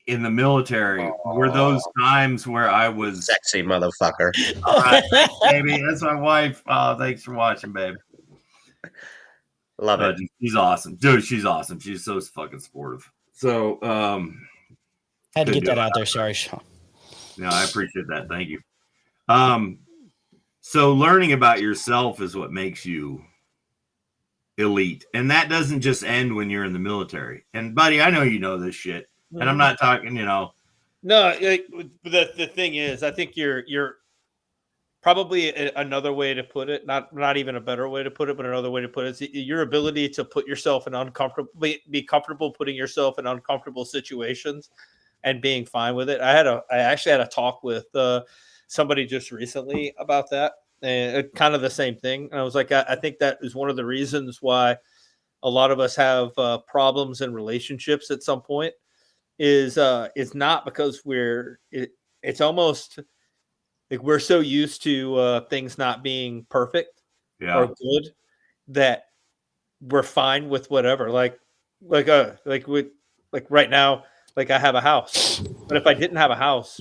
Speaker 6: in the military were those times where I was
Speaker 7: sexy motherfucker.
Speaker 6: Baby, that's my wife. Thanks for watching, babe.
Speaker 7: Love it.
Speaker 6: She's awesome, dude. She's awesome. She's so fucking supportive. So,
Speaker 11: had to get that out there. Sorry, Sean.
Speaker 6: No, I appreciate that. Thank you. So learning about yourself is what makes you elite, and that doesn't just end when you're in the military. And buddy, I know you know this shit, and I'm not talking, you know.
Speaker 10: No, like, the thing is, I think you're probably another way to put it, not even a better way to put it, but another way to put it is your ability to put yourself in be comfortable putting yourself in uncomfortable situations and being fine with it. I actually had a talk with somebody just recently about that, and kind of the same thing. And I was like, I think that is one of the reasons why a lot of us have problems in relationships at some point. Is not because it's almost like we're so used to things not being perfect or good that we're fine with whatever. Like right now, like I have a house, but if I didn't have a house,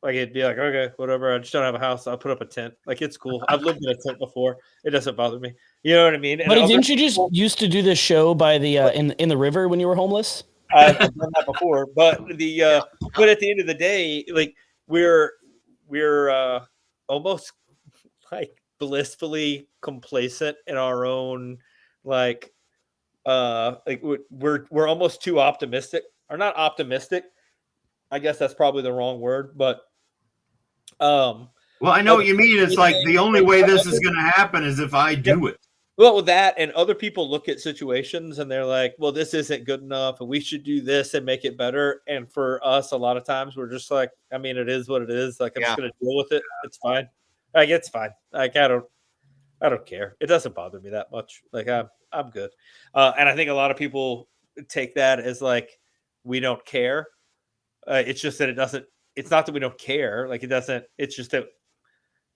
Speaker 10: like it'd be like, okay, whatever. I just don't have a house. I'll put up a tent. Like, it's cool. I've lived in a tent before. It doesn't bother me. You know what I mean?
Speaker 11: But didn't you just used to do this show by the in the river when you were homeless?
Speaker 10: I've done that before, but at the end of the day, like we're almost like blissfully complacent in our own like we're almost too optimistic, or not optimistic. I guess that's probably the wrong word, but
Speaker 6: well, I know what you mean. It's like the only way this is going to happen is if I do it.
Speaker 10: Well, with that, and other people look at situations and they're like, well, this isn't good enough and we should do this and make it better. And for us, a lot of times we're just like, I mean, it is what it is. Like, I'm just going to deal with it. It's fine. Like, it's fine. Like, I don't care. It doesn't bother me that much. Like, I'm good. And I think a lot of people take that as like, we don't care. It's just that it's not that we don't care. Like, it's just that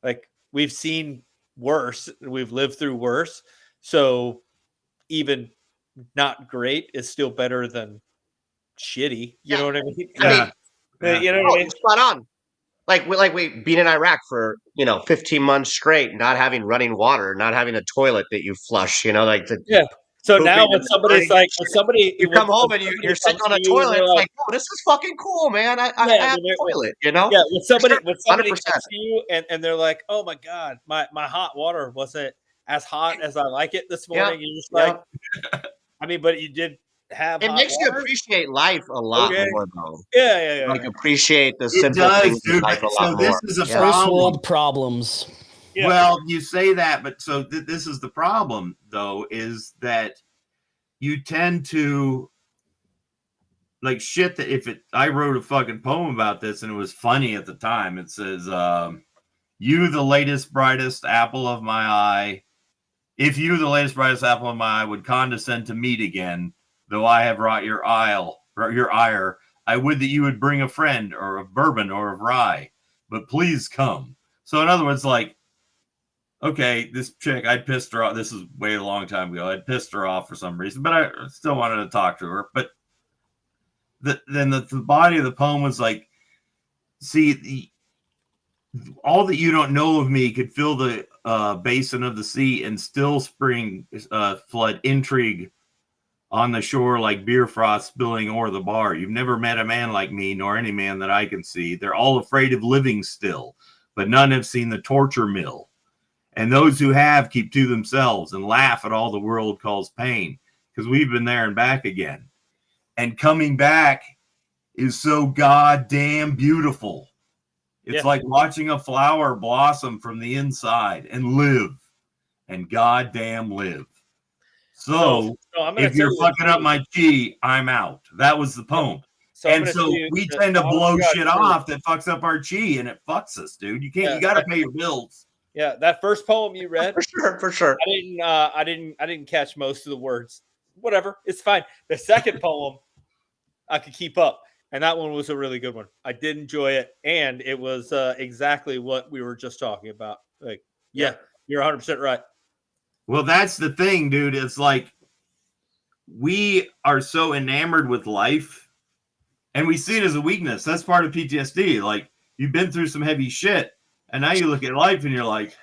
Speaker 10: like we've seen worse. We've lived through worse. So even not great is still better than shitty. You know what I mean?
Speaker 7: I mean,
Speaker 10: you know what I mean?
Speaker 7: spot on. Like we being in Iraq for 15 months straight, not having running water, not having a toilet that you flush. Like the
Speaker 10: Yeah. So
Speaker 7: pooping
Speaker 10: now
Speaker 7: and
Speaker 10: when
Speaker 7: the
Speaker 10: somebody's
Speaker 7: burning and
Speaker 10: like,
Speaker 7: shit.
Speaker 10: when somebody
Speaker 7: You come home and you're sitting on a toilet. It's like, oh, this is fucking cool, man. I have a toilet.
Speaker 10: Yeah, when somebody
Speaker 7: Sure,
Speaker 10: comes
Speaker 7: 100%.
Speaker 10: to you and they're like, "Oh my god, my hot water wasn't as hot as I like it this
Speaker 7: Yeah,
Speaker 10: morning," you're just like, I mean, but you did have
Speaker 7: it
Speaker 10: hot
Speaker 7: makes you
Speaker 10: water.
Speaker 7: appreciate life a lot
Speaker 10: Okay.
Speaker 7: more, though.
Speaker 10: Yeah.
Speaker 7: Like appreciate the
Speaker 6: It
Speaker 7: simple
Speaker 6: does,
Speaker 7: things in
Speaker 6: dude.
Speaker 7: life a
Speaker 6: So
Speaker 7: lot
Speaker 6: this
Speaker 7: more.
Speaker 6: is a
Speaker 7: Yeah.
Speaker 11: First
Speaker 6: problem.
Speaker 11: world problems.
Speaker 10: Yeah.
Speaker 6: Well, you say that, but so this is the problem, though, is that you tend to like shit that I wrote a fucking poem about this and it was funny at the time. It says, you the latest brightest apple of my eye. If you the latest brightest apple of my eye would condescend to meet again, though I have wrought your ire, I would that you would bring a friend or of bourbon or of rye, but please come. So in other words, like, okay, this chick, I pissed her off. This is way a long time ago. I pissed her off for some reason, but I still wanted to talk to her. But then the body of the poem was like, see, all that you don't know of me could fill the basin of the sea and still spring flood intrigue on the shore like beer froth spilling o'er the bar. You've never met a man like me, nor any man that I can see. They're all afraid of living still, but none have seen the torture mill. And those who have keep to themselves and laugh at all the world calls pain, because we've been there and back again. And coming back is so goddamn beautiful. It's like watching a flower blossom from the inside and live, and goddamn live. So if you're fucking up my chi, I'm out. That was the poem. And so we tend to blow shit off that fucks up our chi, and it fucks us, dude. You can't. You got to pay your bills.
Speaker 10: Yeah, that first poem you read,
Speaker 7: for sure.
Speaker 10: I didn't catch most of the words. Whatever, it's fine. The second poem, I could keep up, and that one was a really good one. I did enjoy it, and it was exactly what we were just talking about. Like, yeah, you're 100% right.
Speaker 6: Well, that's the thing, dude. It's like we are so enamored with life, and we see it as a weakness. That's part of PTSD. Like, you've been through some heavy shit, and now you look at life and you're like,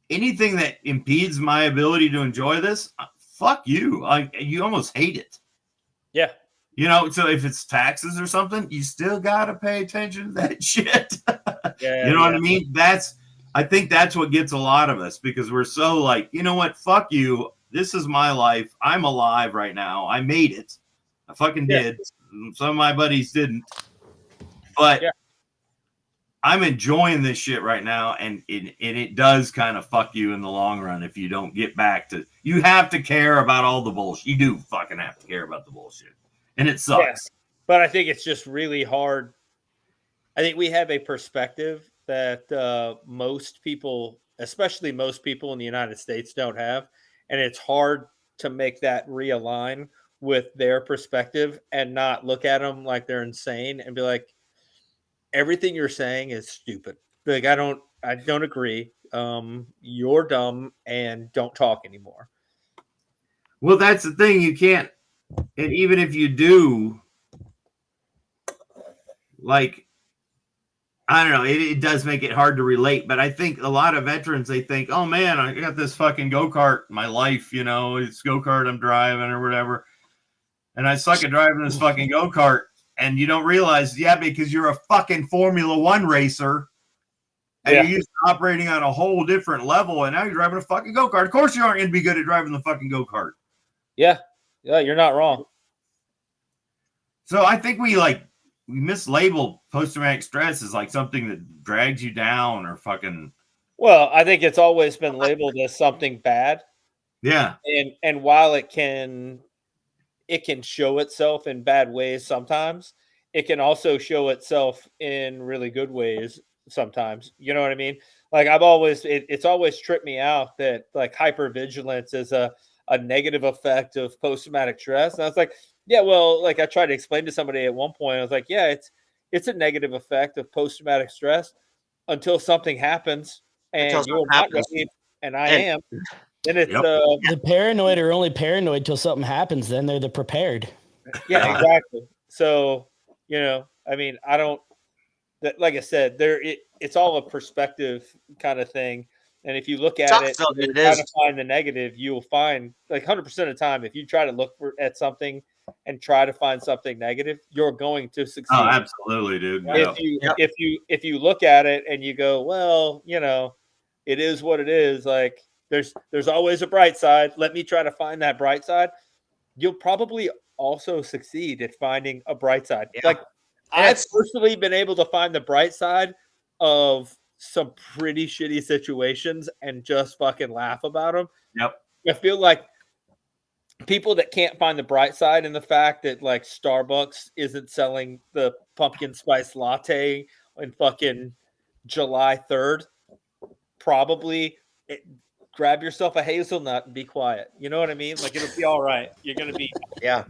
Speaker 6: anything that impedes my ability to enjoy this, fuck you. Like, you almost hate it.
Speaker 10: Yeah.
Speaker 6: So if it's taxes or something, you still got to pay attention to that shit. You know what I mean? I think that's what gets a lot of us, because we're so like, you know what? Fuck you. This is my life. I'm alive right now. I made it. I fucking did. Some of my buddies didn't. But I'm enjoying this shit right now, and it does kind of fuck you in the long run if you don't get back to. You have to care about all the bullshit. You do fucking have to care about the bullshit, and it sucks.
Speaker 10: Yeah. But I think it's just really hard. I think we have a perspective that most people, especially most people in the United States, don't have, and it's hard to make that realign with their perspective and not look at them like they're insane and be like, everything you're saying is stupid. Like, I don't agree. You're dumb and don't talk anymore.
Speaker 6: Well, that's the thing. You can't, and even if you do, like, I don't know, it does make it hard to relate. But I think a lot of veterans, they think, oh man, I got this fucking go-kart in my life, it's go-kart I'm driving or whatever. And I suck at driving this fucking go-kart. And you don't realize, because you're a fucking Formula One racer, and you're used to operating on a whole different level, and now you're driving a fucking go-kart. Of course you aren't going to be good at driving the fucking go-kart.
Speaker 10: Yeah, you're not wrong.
Speaker 6: So I think we mislabel post-traumatic stress as like something that drags you down or fucking.
Speaker 10: Well, I think it's always been labeled as something bad.
Speaker 6: Yeah.
Speaker 10: And while it can show itself in bad ways sometimes, it can also show itself in really good ways sometimes. You know what I mean? Like, it's always tripped me out that like hypervigilance is a negative effect of post-traumatic stress. And I was like, yeah, well, like I tried to explain to somebody at one point, I was like, yeah, it's a negative effect of post-traumatic stress until something happens and you're not going to, and I am. Then it's
Speaker 11: the paranoid are only paranoid till something happens. Then they're the prepared.
Speaker 10: Yeah, exactly. So, I mean, I don't. Like I said, it's all a perspective kind of thing. And if you look at it, and you try to find the negative, you'll find like 100% of the time, if you try to look at something and try to find something negative, you're going to succeed.
Speaker 6: Oh, absolutely, dude.
Speaker 10: If you look at it and you go, well, it is what it is. Like there's always a bright side. Let me try to find that bright side. You'll probably also succeed at finding a bright side. Yeah. Like I've personally been able to find the bright side of some pretty shitty situations and just fucking laugh about them.
Speaker 6: Yep.
Speaker 10: I feel like people that can't find the bright side in the fact that like Starbucks isn't selling the pumpkin spice latte in fucking July 3rd, probably grab yourself a hazelnut and be quiet. You know what I mean? Like it'll be all right. You're going to be.
Speaker 7: Yeah.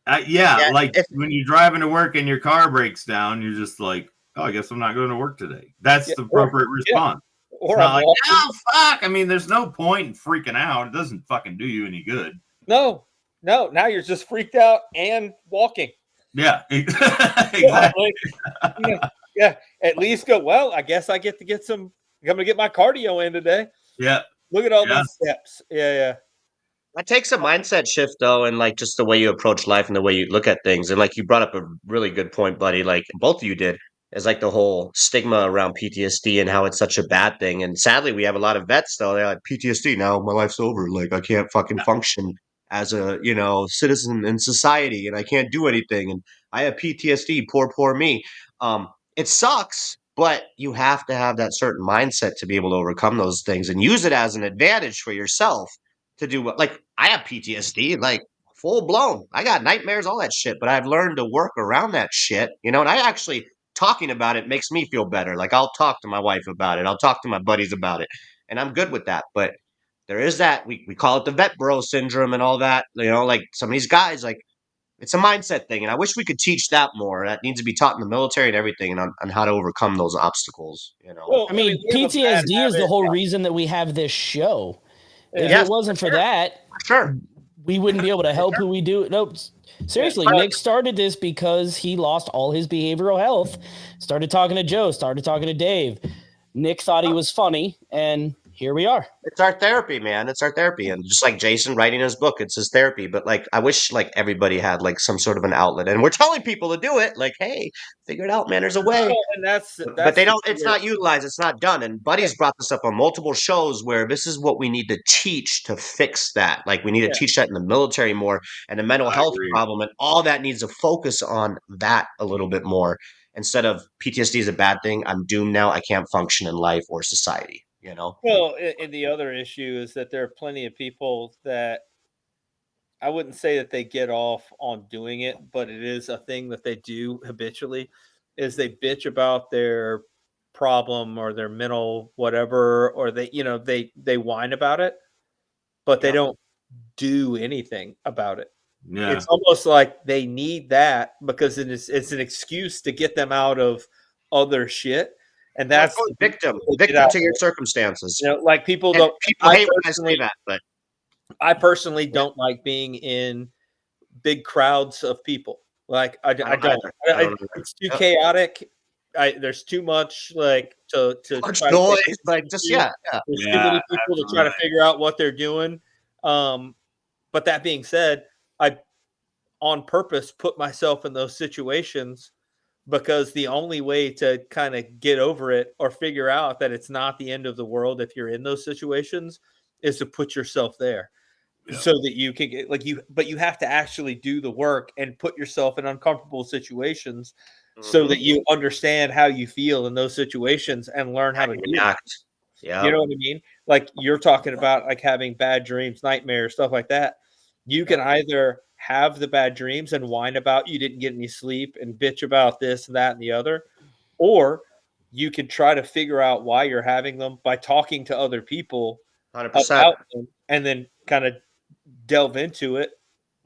Speaker 6: Like when you're driving to work and your car breaks down, you're just like, oh, I guess I'm not going to work today. That's the appropriate response.
Speaker 10: Or
Speaker 6: it's not like, oh, fuck. I mean, there's no point in freaking out. It doesn't fucking do you any good.
Speaker 10: No. Now you're just freaked out and walking.
Speaker 6: Yeah, exactly.
Speaker 10: Yeah, at least go, well, I guess I get to get some, I'm going to get my cardio in today.
Speaker 6: Yeah.
Speaker 10: Look at all these steps. Yeah.
Speaker 7: That takes a mindset shift, though, and like just the way you approach life and the way you look at things. And like you brought up a really good point, buddy. Like both of you did, is like the whole stigma around PTSD and how it's such a bad thing. And sadly, we have a lot of vets though. They're like PTSD now. My life's over. Like I can't fucking function as a citizen in society, and I can't do anything. And I have PTSD. Poor me. It sucks. But you have to have that certain mindset to be able to overcome those things and use it as an advantage for yourself to do what, like I have PTSD, like full blown. I got nightmares, all that shit, but I've learned to work around that shit, and I actually talking about it makes me feel better. Like I'll talk to my wife about it. I'll talk to my buddies about it, and I'm good with that. But there is that, we call it the vet bro syndrome and all that, like some of these guys, like it's a mindset thing. And I wish we could teach that more. That needs to be taught in the military and everything, and on how to overcome those obstacles,
Speaker 11: Well, I mean, PTSD is the whole reason that we have this show. If it wasn't for that, we wouldn't be able to help who we do. Nope. Seriously, Nick started this because he lost all his behavioral health, started talking to Joe, started talking to Dave. Nick thought he was funny, and here we are.
Speaker 7: It's our therapy, man. It's our therapy. And just like Jason writing his book, it's his therapy. But like, I wish like everybody had like some sort of an outlet, and we're telling people to do it. Like, hey, figure it out, man. There's a way.
Speaker 10: And
Speaker 7: but they don't, it's not utilized. It's not done. And Buddy's brought this up on multiple shows where this is what we need to teach to fix that. Like we need to teach that in the military more, and the mental health problem and all that needs to focus on that a little bit more. Instead of PTSD is a bad thing, I'm doomed now. I can't function in life or society.
Speaker 10: Well, and the other issue is that there are plenty of people that I wouldn't say that they get off on doing it, but it is a thing that they do habitually, is they bitch about their problem or their mental whatever, or they whine about it, but they don't do anything about it.
Speaker 6: Yeah.
Speaker 10: It's almost like they need that because it's an excuse to get them out of other shit. And that's
Speaker 7: victim to your circumstances.
Speaker 10: Like people
Speaker 7: hate when I say that, but
Speaker 10: I personally don't like being in big crowds of people. Like I don't. It's too chaotic. There's too much like to
Speaker 7: much noise. Like just
Speaker 10: There's too many people to try to figure out what they're doing. But that being said, I on purpose put myself in those situations, because the only way to kind of get over it or figure out that it's not the end of the world if you're in those situations is to put yourself there so that you can get but you have to actually do the work and put yourself in uncomfortable situations so that you understand how you feel in those situations and learn how to
Speaker 7: react. Yeah.
Speaker 10: You know what I mean? Like you're talking about like having bad dreams, nightmares, stuff like that. You can either have the bad dreams and whine about you didn't get any sleep and bitch about this and that and the other, or you can try to figure out why you're having them by talking to other people
Speaker 7: 100%.
Speaker 10: about them, and then kind of delve into it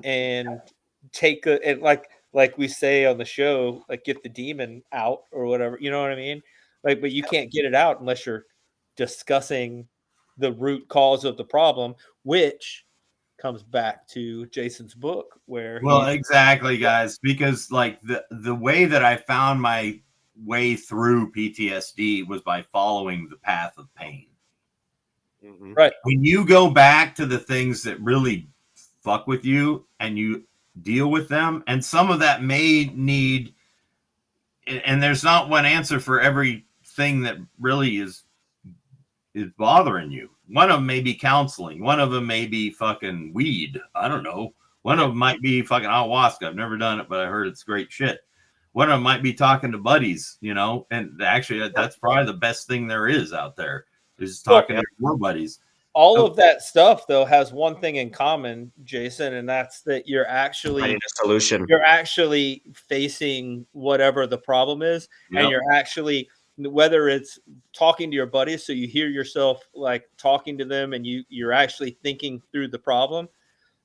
Speaker 10: and take and like we say on the show, like get the demon out or whatever, you know what I mean? Like, but you can't get it out unless you're discussing the root cause of the problem, which comes back to Jason's book where
Speaker 6: exactly, guys, because like the way that I found my way through PTSD was by following the path of pain.
Speaker 7: Mm-hmm.
Speaker 10: Right.
Speaker 6: When you go back to the things that really fuck with you and you deal with them, and some of that may need, and there's not one answer for everything that really is bothering you. One of them may be counseling. One of them may be fucking weed. I don't know. One of them might be fucking ayahuasca. I've never done it, but I heard it's great shit. One of them might be talking to buddies, you know, and actually that's probably the best thing there is out there is talking to your buddies.
Speaker 10: All of that stuff though has one thing in common, Jason, and that's that you're actually
Speaker 7: finding a solution.
Speaker 10: You're actually facing whatever the problem is, and you're actually, whether it's talking to your buddies, so you hear yourself like talking to them, and you're actually thinking through the problem,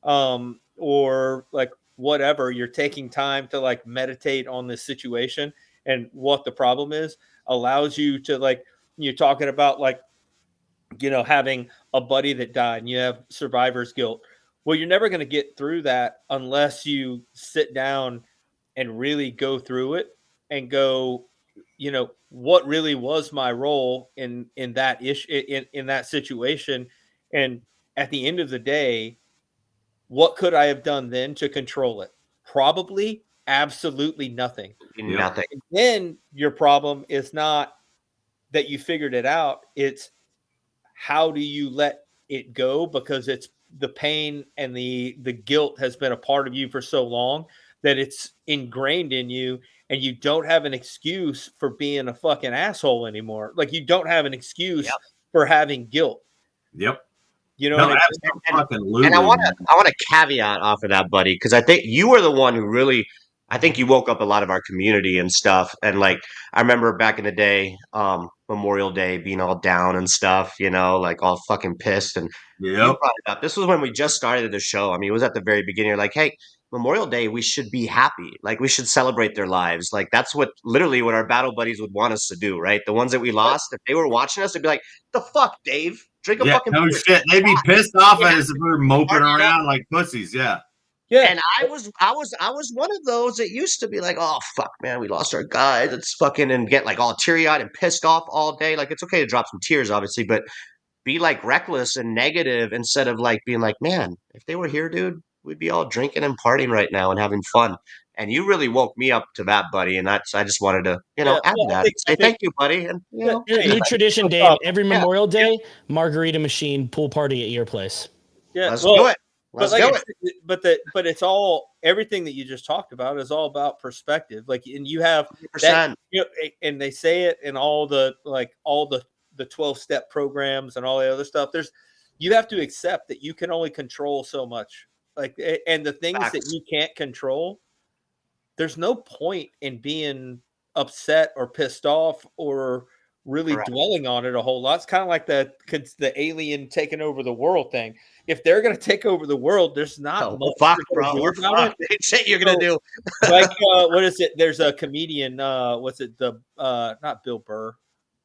Speaker 10: or like whatever, you're taking time to like meditate on this situation and what the problem is, allows you to, like, you're talking about, like, you know, having a buddy that died and you have survivor's guilt. Well, you're never going to get through that unless you sit down and really go through it and go, you know, what really was my role in that issue, in that situation. And at the end of the day, what could I have done then to control it? Probably absolutely nothing.
Speaker 7: Nothing.
Speaker 10: And then your problem is not that you figured it out. It's how do you let it go? Because it's the pain and the guilt has been a part of you for so long that it's ingrained in you, and you don't have an excuse for being a fucking asshole anymore. Like, you don't have an excuse for having guilt.
Speaker 6: Yep.
Speaker 10: You know,
Speaker 7: and I want to caveat off of that, buddy, because I think you were the one who really, I think you woke up a lot of our community and stuff. And like, I remember back in the day, Memorial Day, being all down and stuff, you know, like all fucking pissed. And you brought it up. This was when we just started the show. I mean, it was at the very beginning. You're like, hey, Memorial Day, we should be happy. Like, we should celebrate their lives. Like, that's literally what our battle buddies would want us to do, right? The ones that we lost, if they were watching us, they'd be like, the fuck, Dave? Drink a fucking beer.
Speaker 6: Shit. They'd be pissed off at us if we were moping around like pussies. Yeah.
Speaker 7: And I was one of those that used to be like, oh fuck, man, we lost our guys. It's fucking, and get like all teary-eyed and pissed off all day. Like, it's okay to drop some tears, obviously, but be like reckless and negative instead of like being like, man, if they were here, dude, we'd be all drinking and partying right now and having fun. And you really woke me up to that, buddy. And I just wanted to, you know, add that. Say thank you, buddy. And you know,
Speaker 11: new tradition, Dave. Every Memorial Day, margarita machine pool party at your place.
Speaker 10: Yeah,
Speaker 7: let's do it.
Speaker 10: But it's all, everything that you just talked about is all about perspective. Like, and you have that, you know, and they say it in all the 12-step programs and all the other stuff. You have to accept that you can only control so much. Like, and the things that you can't control, there's no point in being upset or pissed off or really dwelling on it a whole lot. It's kind of like the alien taking over the world thing. If they're going to take over the world, there's not much
Speaker 7: shit you're going to do.
Speaker 10: Like, what is it? There's a comedian, what's it? Not Bill Burr.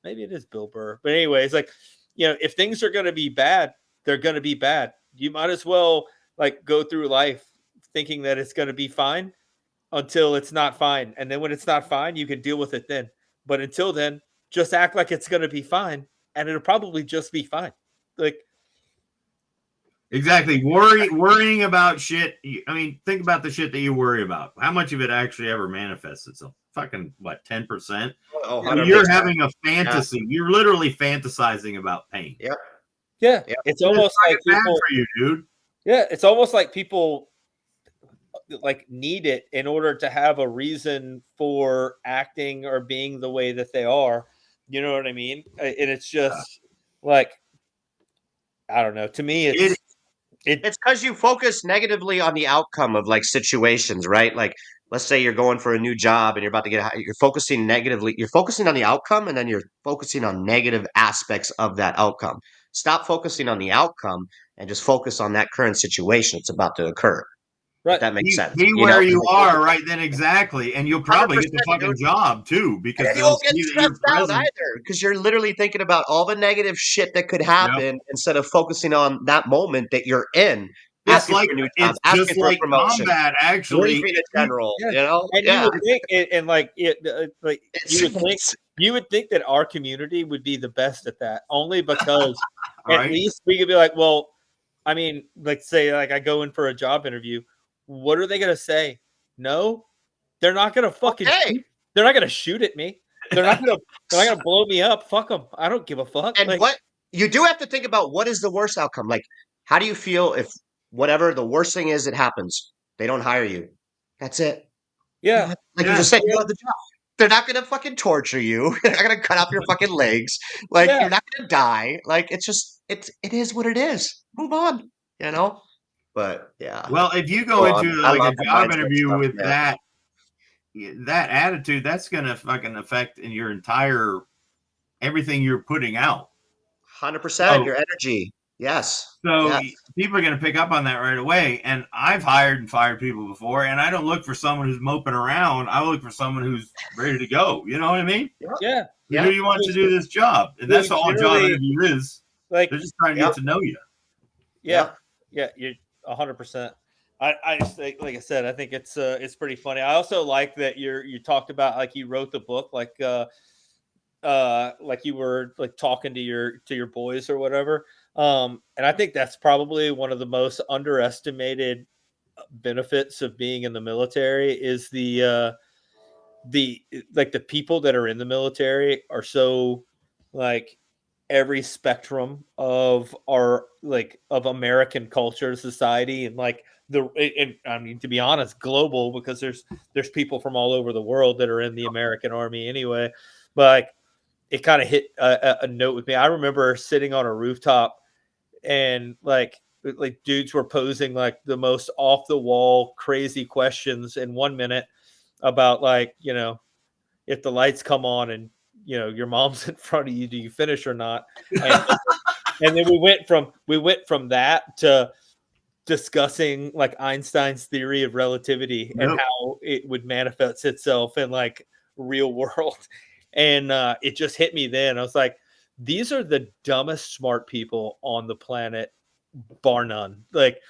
Speaker 10: Maybe it is Bill Burr. But anyway, it's like, you know, if things are going to be bad, they're going to be bad. You might as well like go through life thinking that it's going to be fine until it's not fine. And then when it's not fine, you can deal with it then. But until then, just act like it's going to be fine, and it'll probably just be fine. Like,
Speaker 6: exactly. Worrying about shit. I mean, think about the shit that you worry about. How much of it actually ever manifests itself? Fucking what, 10%? You're having a fantasy. Yeah. You're literally fantasizing about pain.
Speaker 7: Yep.
Speaker 10: Yeah. It's almost like
Speaker 6: bad for you, dude.
Speaker 10: Yeah, it's almost like people like need it in order to have a reason for acting or being the way that they are. You know what I mean? And it's just like, I don't know. To me, it's
Speaker 7: because you focus negatively on the outcome of like situations, right? Like, let's say you're going for a new job and you're about to you're focusing negatively. You're focusing on the outcome, and then you're focusing on negative aspects of that outcome. Stop focusing on the outcome and just focus on that current situation that's about to occur.
Speaker 10: Right.
Speaker 7: If that makes sense.
Speaker 6: Be where you are right then, exactly, and you'll probably get the
Speaker 7: 100%,
Speaker 6: fucking job too, because
Speaker 7: and you
Speaker 6: they'll
Speaker 7: won't get
Speaker 6: see that you're
Speaker 7: stressed out
Speaker 6: present.
Speaker 7: either because you're literally thinking about all the negative shit that could happen instead of focusing on that moment that you're in.
Speaker 6: It's
Speaker 7: Asking
Speaker 6: like
Speaker 7: for a new job,
Speaker 6: it's
Speaker 7: asking
Speaker 6: just
Speaker 7: for a
Speaker 6: like
Speaker 7: promotion,
Speaker 6: combat, actually.
Speaker 7: briefing a general.
Speaker 10: Yeah.
Speaker 7: You know,
Speaker 10: And you would think, and like it, like
Speaker 7: It's-
Speaker 10: you would think that our community would be the best at that, only because at
Speaker 6: Right.
Speaker 10: least we could be like, well, I mean, like say, like I go in for a job interview, what are they gonna say? No, they're not gonna fucking.
Speaker 7: Okay.
Speaker 10: They're not gonna shoot at me. They're not gonna blow me up. Fuck them. I don't give a fuck.
Speaker 7: And
Speaker 10: Like,
Speaker 7: what you do have to think about, what is the worst outcome? Like, how do you feel if whatever the worst thing is that happens, they don't hire you? That's it.
Speaker 10: yeah,
Speaker 7: Like you just said, you have the job. They're not gonna fucking torture you. They're not gonna cut off your fucking legs. Like
Speaker 10: Yeah.
Speaker 7: you're not gonna die. Like it is what it is. Move on. You know. But yeah.
Speaker 6: Well, if you go into
Speaker 7: I
Speaker 6: like
Speaker 7: love
Speaker 6: a
Speaker 7: that
Speaker 6: job
Speaker 7: mindset
Speaker 6: interview
Speaker 7: stuff,
Speaker 6: with
Speaker 7: yeah.
Speaker 6: that attitude, that's gonna fucking affect in your entire everything you're putting out.
Speaker 7: 100%. Your energy. Yes.
Speaker 6: So
Speaker 7: Yes.
Speaker 6: people are going to pick up on that right away. And I've hired and fired people before, and I don't look for someone who's moping around. I look for someone who's ready to go. You know what I mean?
Speaker 10: Yeah.
Speaker 6: Do you want to do this job? And that's all a job interview is.
Speaker 10: Like
Speaker 6: they're just trying to get to know you.
Speaker 10: Yeah. You're 100%. I just think, like I said, I think it's pretty funny. I also like that you talked about, like, you wrote the book, like you were like talking to your boys or whatever. And I think that's probably one of the most underestimated benefits of being in the military is the like the people that are in the military are so like every spectrum of our like of American culture, society, and like and I mean, to be honest, global, because there's people from all over the world that are in the American Army anyway. But like, it kind of hit a note with me. I remember sitting on a rooftop and like dudes were posing like the most off the wall crazy questions in 1 minute about, like, you know, if the lights come on and, you know, your mom's in front of you, do you finish or not? And then we went from that to discussing like Einstein's theory of relativity and how it would manifest itself in like real world. And it just hit me then. I was like, these are the dumbest smart people on the planet, bar none. Like,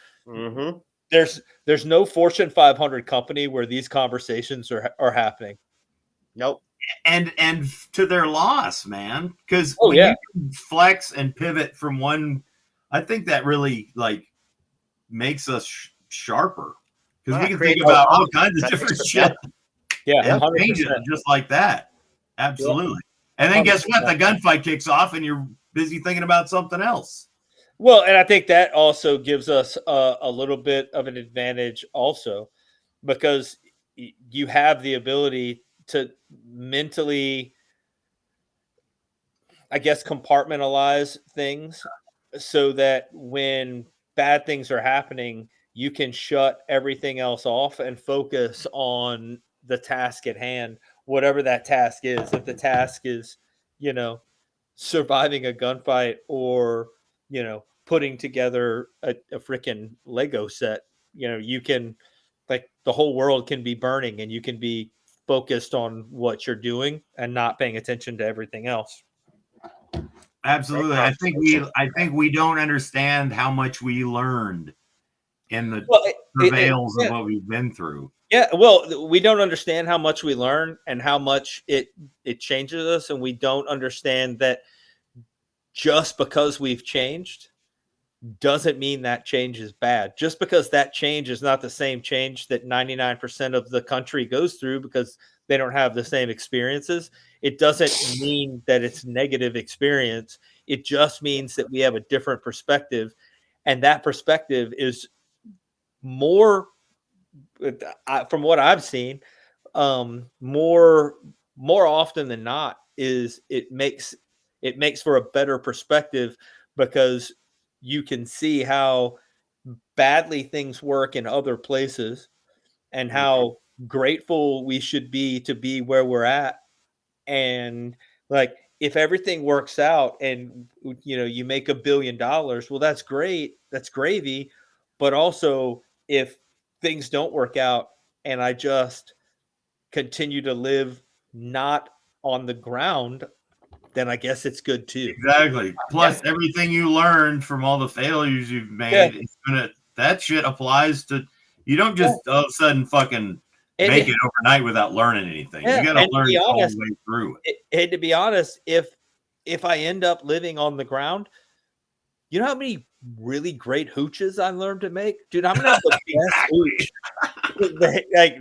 Speaker 10: there's no Fortune 500 company where these conversations are happening.
Speaker 7: Nope.
Speaker 6: And to their loss, man, because when you can flex and pivot from one, I think that really like makes us sharper, because we can think about all kinds of different shit.
Speaker 10: Yeah,
Speaker 6: and change it just like that. Absolutely. And then guess what? The gunfight kicks off, and you're busy thinking about something else.
Speaker 10: Well, and I think that also gives us a little bit of an advantage also, because you have the ability to mentally, I guess, compartmentalize things so that when bad things are happening, you can shut everything else off and focus on the task at hand, whatever that task is. If the task is, you know, surviving a gunfight, or, you know, putting together a freaking Lego set, you know, you can, like, the whole world can be burning and you can be focused on what you're doing and not paying attention to everything else.
Speaker 6: Absolutely. I think we don't understand how much we learned in the travails of what we've been through.
Speaker 10: Yeah, well, we don't understand how much we learn and how much it changes us, and we don't understand that just because we've changed doesn't mean that change is bad. Just because that change is not the same change that 99% of the country goes through because they don't have the same experiences, it doesn't mean that it's negative experience. It just means that we have a different perspective, and that perspective is more, from what I've seen, more often than not, is it makes for a better perspective, because you can see how badly things work in other places and how grateful we should be to be where we're at. And like, if everything works out and, you know, you make $1 billion, well, that's great. That's gravy. But also, if things don't work out and I just continue to live not on the ground, then I guess it's good too.
Speaker 6: Exactly. Plus, everything you learned from all the failures you've made, it's that shit applies to. You don't just all of a sudden fucking make it overnight without learning anything. You got to learn the whole way through it.
Speaker 10: And to be honest, if I end up living on the ground, you know how many really great hooches I learned to make, dude? I'm gonna have the best hooch. Like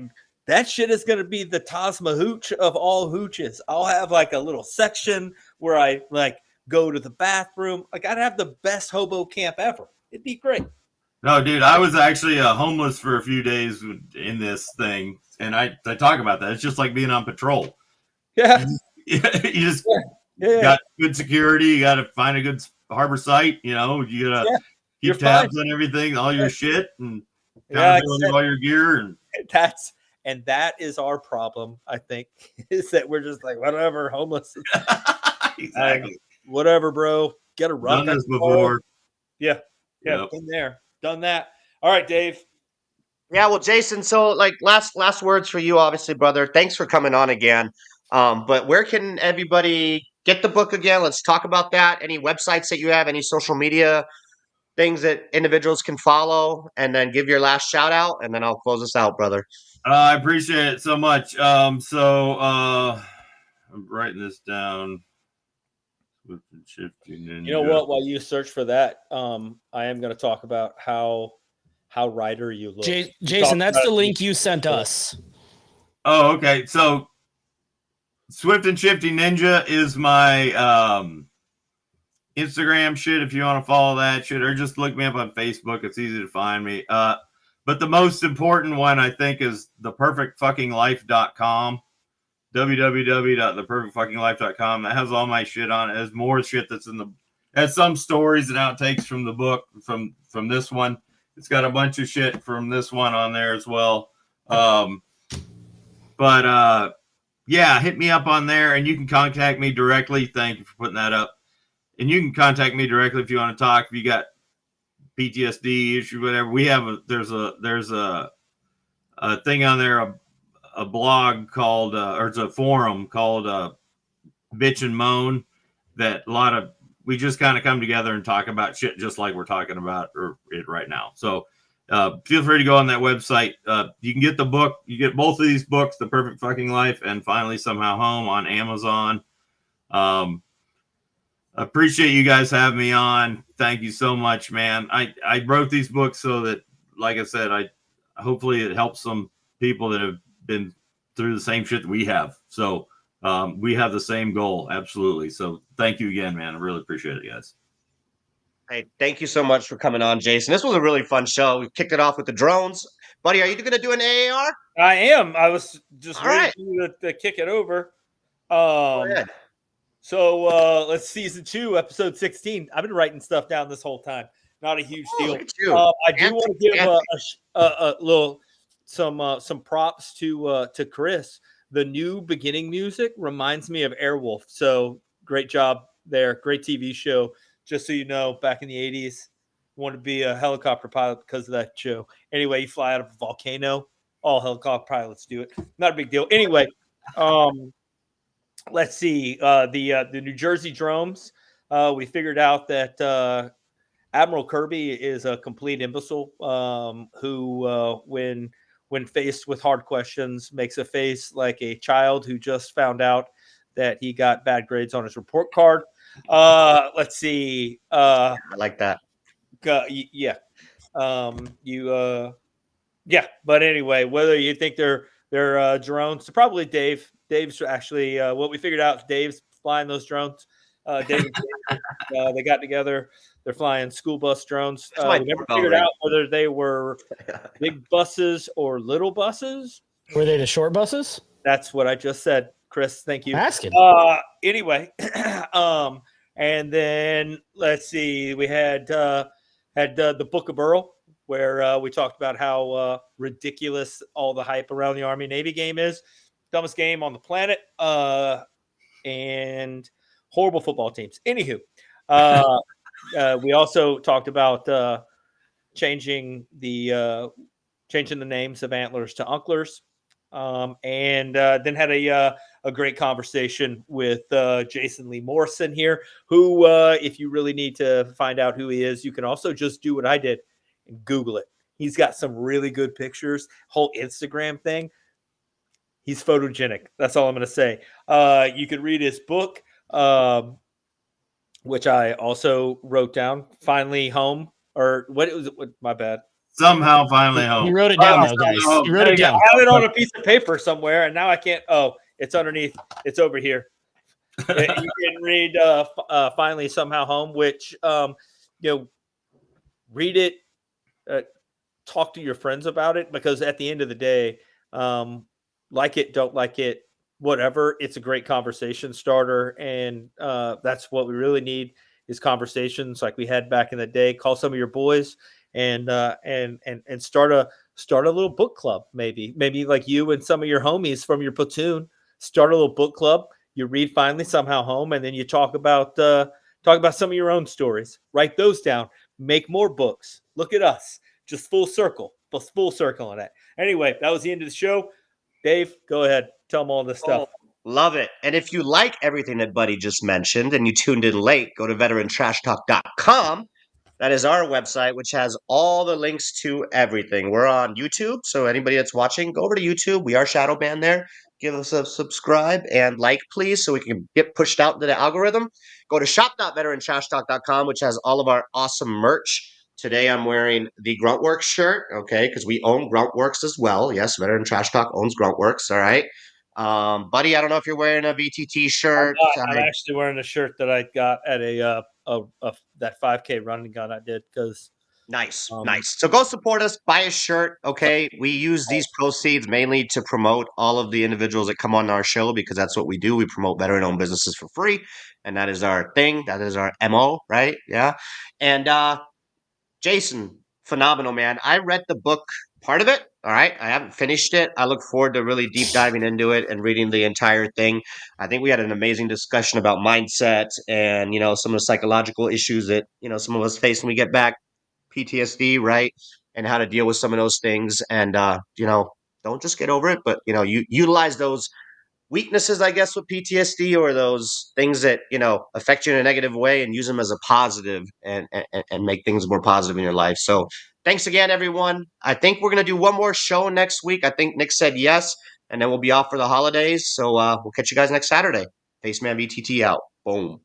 Speaker 10: that shit is gonna be the Tasma hooch of all hooches. I'll have like a little section where I like go to the bathroom. Like I'd have the best hobo camp ever. It'd be great.
Speaker 6: No, dude, I was actually homeless for a few days in this thing, and I talk about that. It's just like being on patrol.
Speaker 10: Yeah,
Speaker 6: you just got good security. You got to find a good harbor site. You know, you got to keep tabs on everything, all your shit, and all your gear.
Speaker 10: And that is our problem. I think is that we're just like whatever, homeless.
Speaker 6: Exactly.
Speaker 10: Whatever, bro. Get a rock.
Speaker 6: Done this before.
Speaker 10: Yeah. Been there. Done that. All right, Dave.
Speaker 7: Yeah, well, Jason, so like last words for you, obviously, brother. Thanks for coming on again. But where can everybody get the book again? Let's talk about that. Any websites that you have, any social media things that individuals can follow, and then give your last shout out, and then I'll close this out, brother.
Speaker 6: I appreciate it so much. I'm writing this down.
Speaker 10: You know what? While you search for that, I am going to talk about how Ryder you look.
Speaker 11: Jason, that's the link you sent us.
Speaker 6: Oh, okay. So Swift and Shifty Ninja is my Instagram shit. If you want to follow that shit, or just look me up on Facebook. It's easy to find me. But the most important one, I think, is theperfectfuckinglife.com. www.theperfectfuckinglife.com. That has all my shit on it. It has more shit that's has some stories and outtakes from the book from this one. It's got a bunch of shit from this one on there as well. Yeah, hit me up on there and you can contact me directly. Thank you for putting that up. And you can contact me directly if you want to talk. If you got PTSD issue, whatever. We have there's a thing on there, a blog called or it's a forum called Bitch and Moan, that we just kind of come together and talk about shit just like we're talking about it right now. So feel free to go on that website. You can get the book. You get both of these books, The Perfect Fucking Life and Finally Somehow Home, on Amazon. Appreciate you guys having me on. Thank you so much, man. I wrote these books so that, like I said, hopefully it helps some people that have been through the same shit that we have. So we have the same goal. Absolutely. So thank you again, man. I really appreciate it, guys.
Speaker 7: Hey, thank you so much for coming on, Jason. This was a really fun show. We kicked it off with the drones. Buddy, are you going to do an AAR?
Speaker 10: I am. I was just waiting for you to kick it over.
Speaker 7: Go ahead.
Speaker 10: So let's season 2, episode 16. I've been writing stuff down this whole time. Not a huge deal.
Speaker 7: Look at you.
Speaker 10: I do want to give a little some props to Chris. The new beginning music reminds me of Airwolf. So great job there. Great TV show. Just so you know, back in the 80s, wanted to be a helicopter pilot because of that show. Anyway, you fly out of a volcano. All helicopter pilots do it. Not a big deal. Anyway, let's see. The New Jersey drones. We figured out that Admiral Kirby is a complete imbecile who, when faced with hard questions, makes a face like a child who just found out that he got bad grades on his report card. Let's see.
Speaker 7: I like that.
Speaker 10: Yeah. But anyway, whether you think they're drones, probably Dave's actually what we figured out is Dave's flying those drones. Dave and Dave, they got together. They're flying school bus drones. We never figured out whether they were big buses or little buses.
Speaker 11: Were they the short buses?
Speaker 10: That's what I just said, Chris. Thank you.
Speaker 11: Asking.
Speaker 10: Anyway, and then let's see. We had the Book of Earl, where we talked about how ridiculous all the hype around the Army Navy game is. Dumbest game on the planet. And horrible football teams. Anywho, we also talked about changing the changing the names of antlers to unklers. And then had a great conversation with Jason Lee Morrison here, who, if you really need to find out who he is, you can also just do what I did and Google it. He's got some really good pictures, whole Instagram thing. He's photogenic. That's all I'm going to say. You can read his book, which I also wrote down. Finally Home, or what was it? My bad.
Speaker 6: Somehow finally home.
Speaker 11: You wrote it down now, guys. You wrote it down.
Speaker 10: I have it on a piece of paper somewhere, and now I can't. Oh, it's underneath. It's over here. You can read Finally Somehow Home, which read it, talk to your friends about it, because at the end of the day, like it, don't like it, whatever, it's a great conversation starter, and that's what we really need is conversations like we had back in the day. Call some of your boys and start a little book club, maybe like you and some of your homies from your platoon. Start a little book club. You read Finally Somehow Home, and then you talk about some of your own stories. Write those down. Make more books. Look at us, just full circle on that. Anyway, that was the end of the show. Dave, go ahead. Tell them all this stuff.
Speaker 7: Love it. And if you like everything that Buddy just mentioned and you tuned in late, go to VeteranTrashTalk.com. That is our website, which has all the links to everything. We're on YouTube, so anybody that's watching, go over to YouTube. We are shadow banned there. Give us a subscribe and like, please, so we can get pushed out into the algorithm. Go to shop.veterantrashtalk.com, which has all of our awesome merch. Today I'm wearing the Gruntworks shirt, okay, because we own Gruntworks as well. Yes, Veteran Trash Talk owns Gruntworks, all right. Buddy, I don't know if you're wearing a VTT shirt.
Speaker 10: I'm actually wearing a shirt that I got at that 5K running gun I did, because
Speaker 7: nice. So go support us, buy a shirt. Okay, we use these proceeds mainly to promote all of the individuals that come on our show, because that's what we do. We promote veteran-owned businesses for free, and that is our thing. That is our MO, right? Yeah. And Jason, phenomenal, man. I read the book, part of it. All right. I haven't finished it. I look forward to really deep diving into it and reading the entire thing. I think we had an amazing discussion about mindset and, some of the psychological issues that, some of us face when we get back, PTSD, right? And how to deal with some of those things. And, don't just get over it, but, you utilize those weaknesses, I guess, with PTSD, or those things that, affect you in a negative way, and use them as a positive and make things more positive in your life. So thanks again, everyone. I think we're going to do one more show next week. I think Nick said yes, and then we'll be off for the holidays. So we'll catch you guys next Saturday. Faceman BTT out. Boom.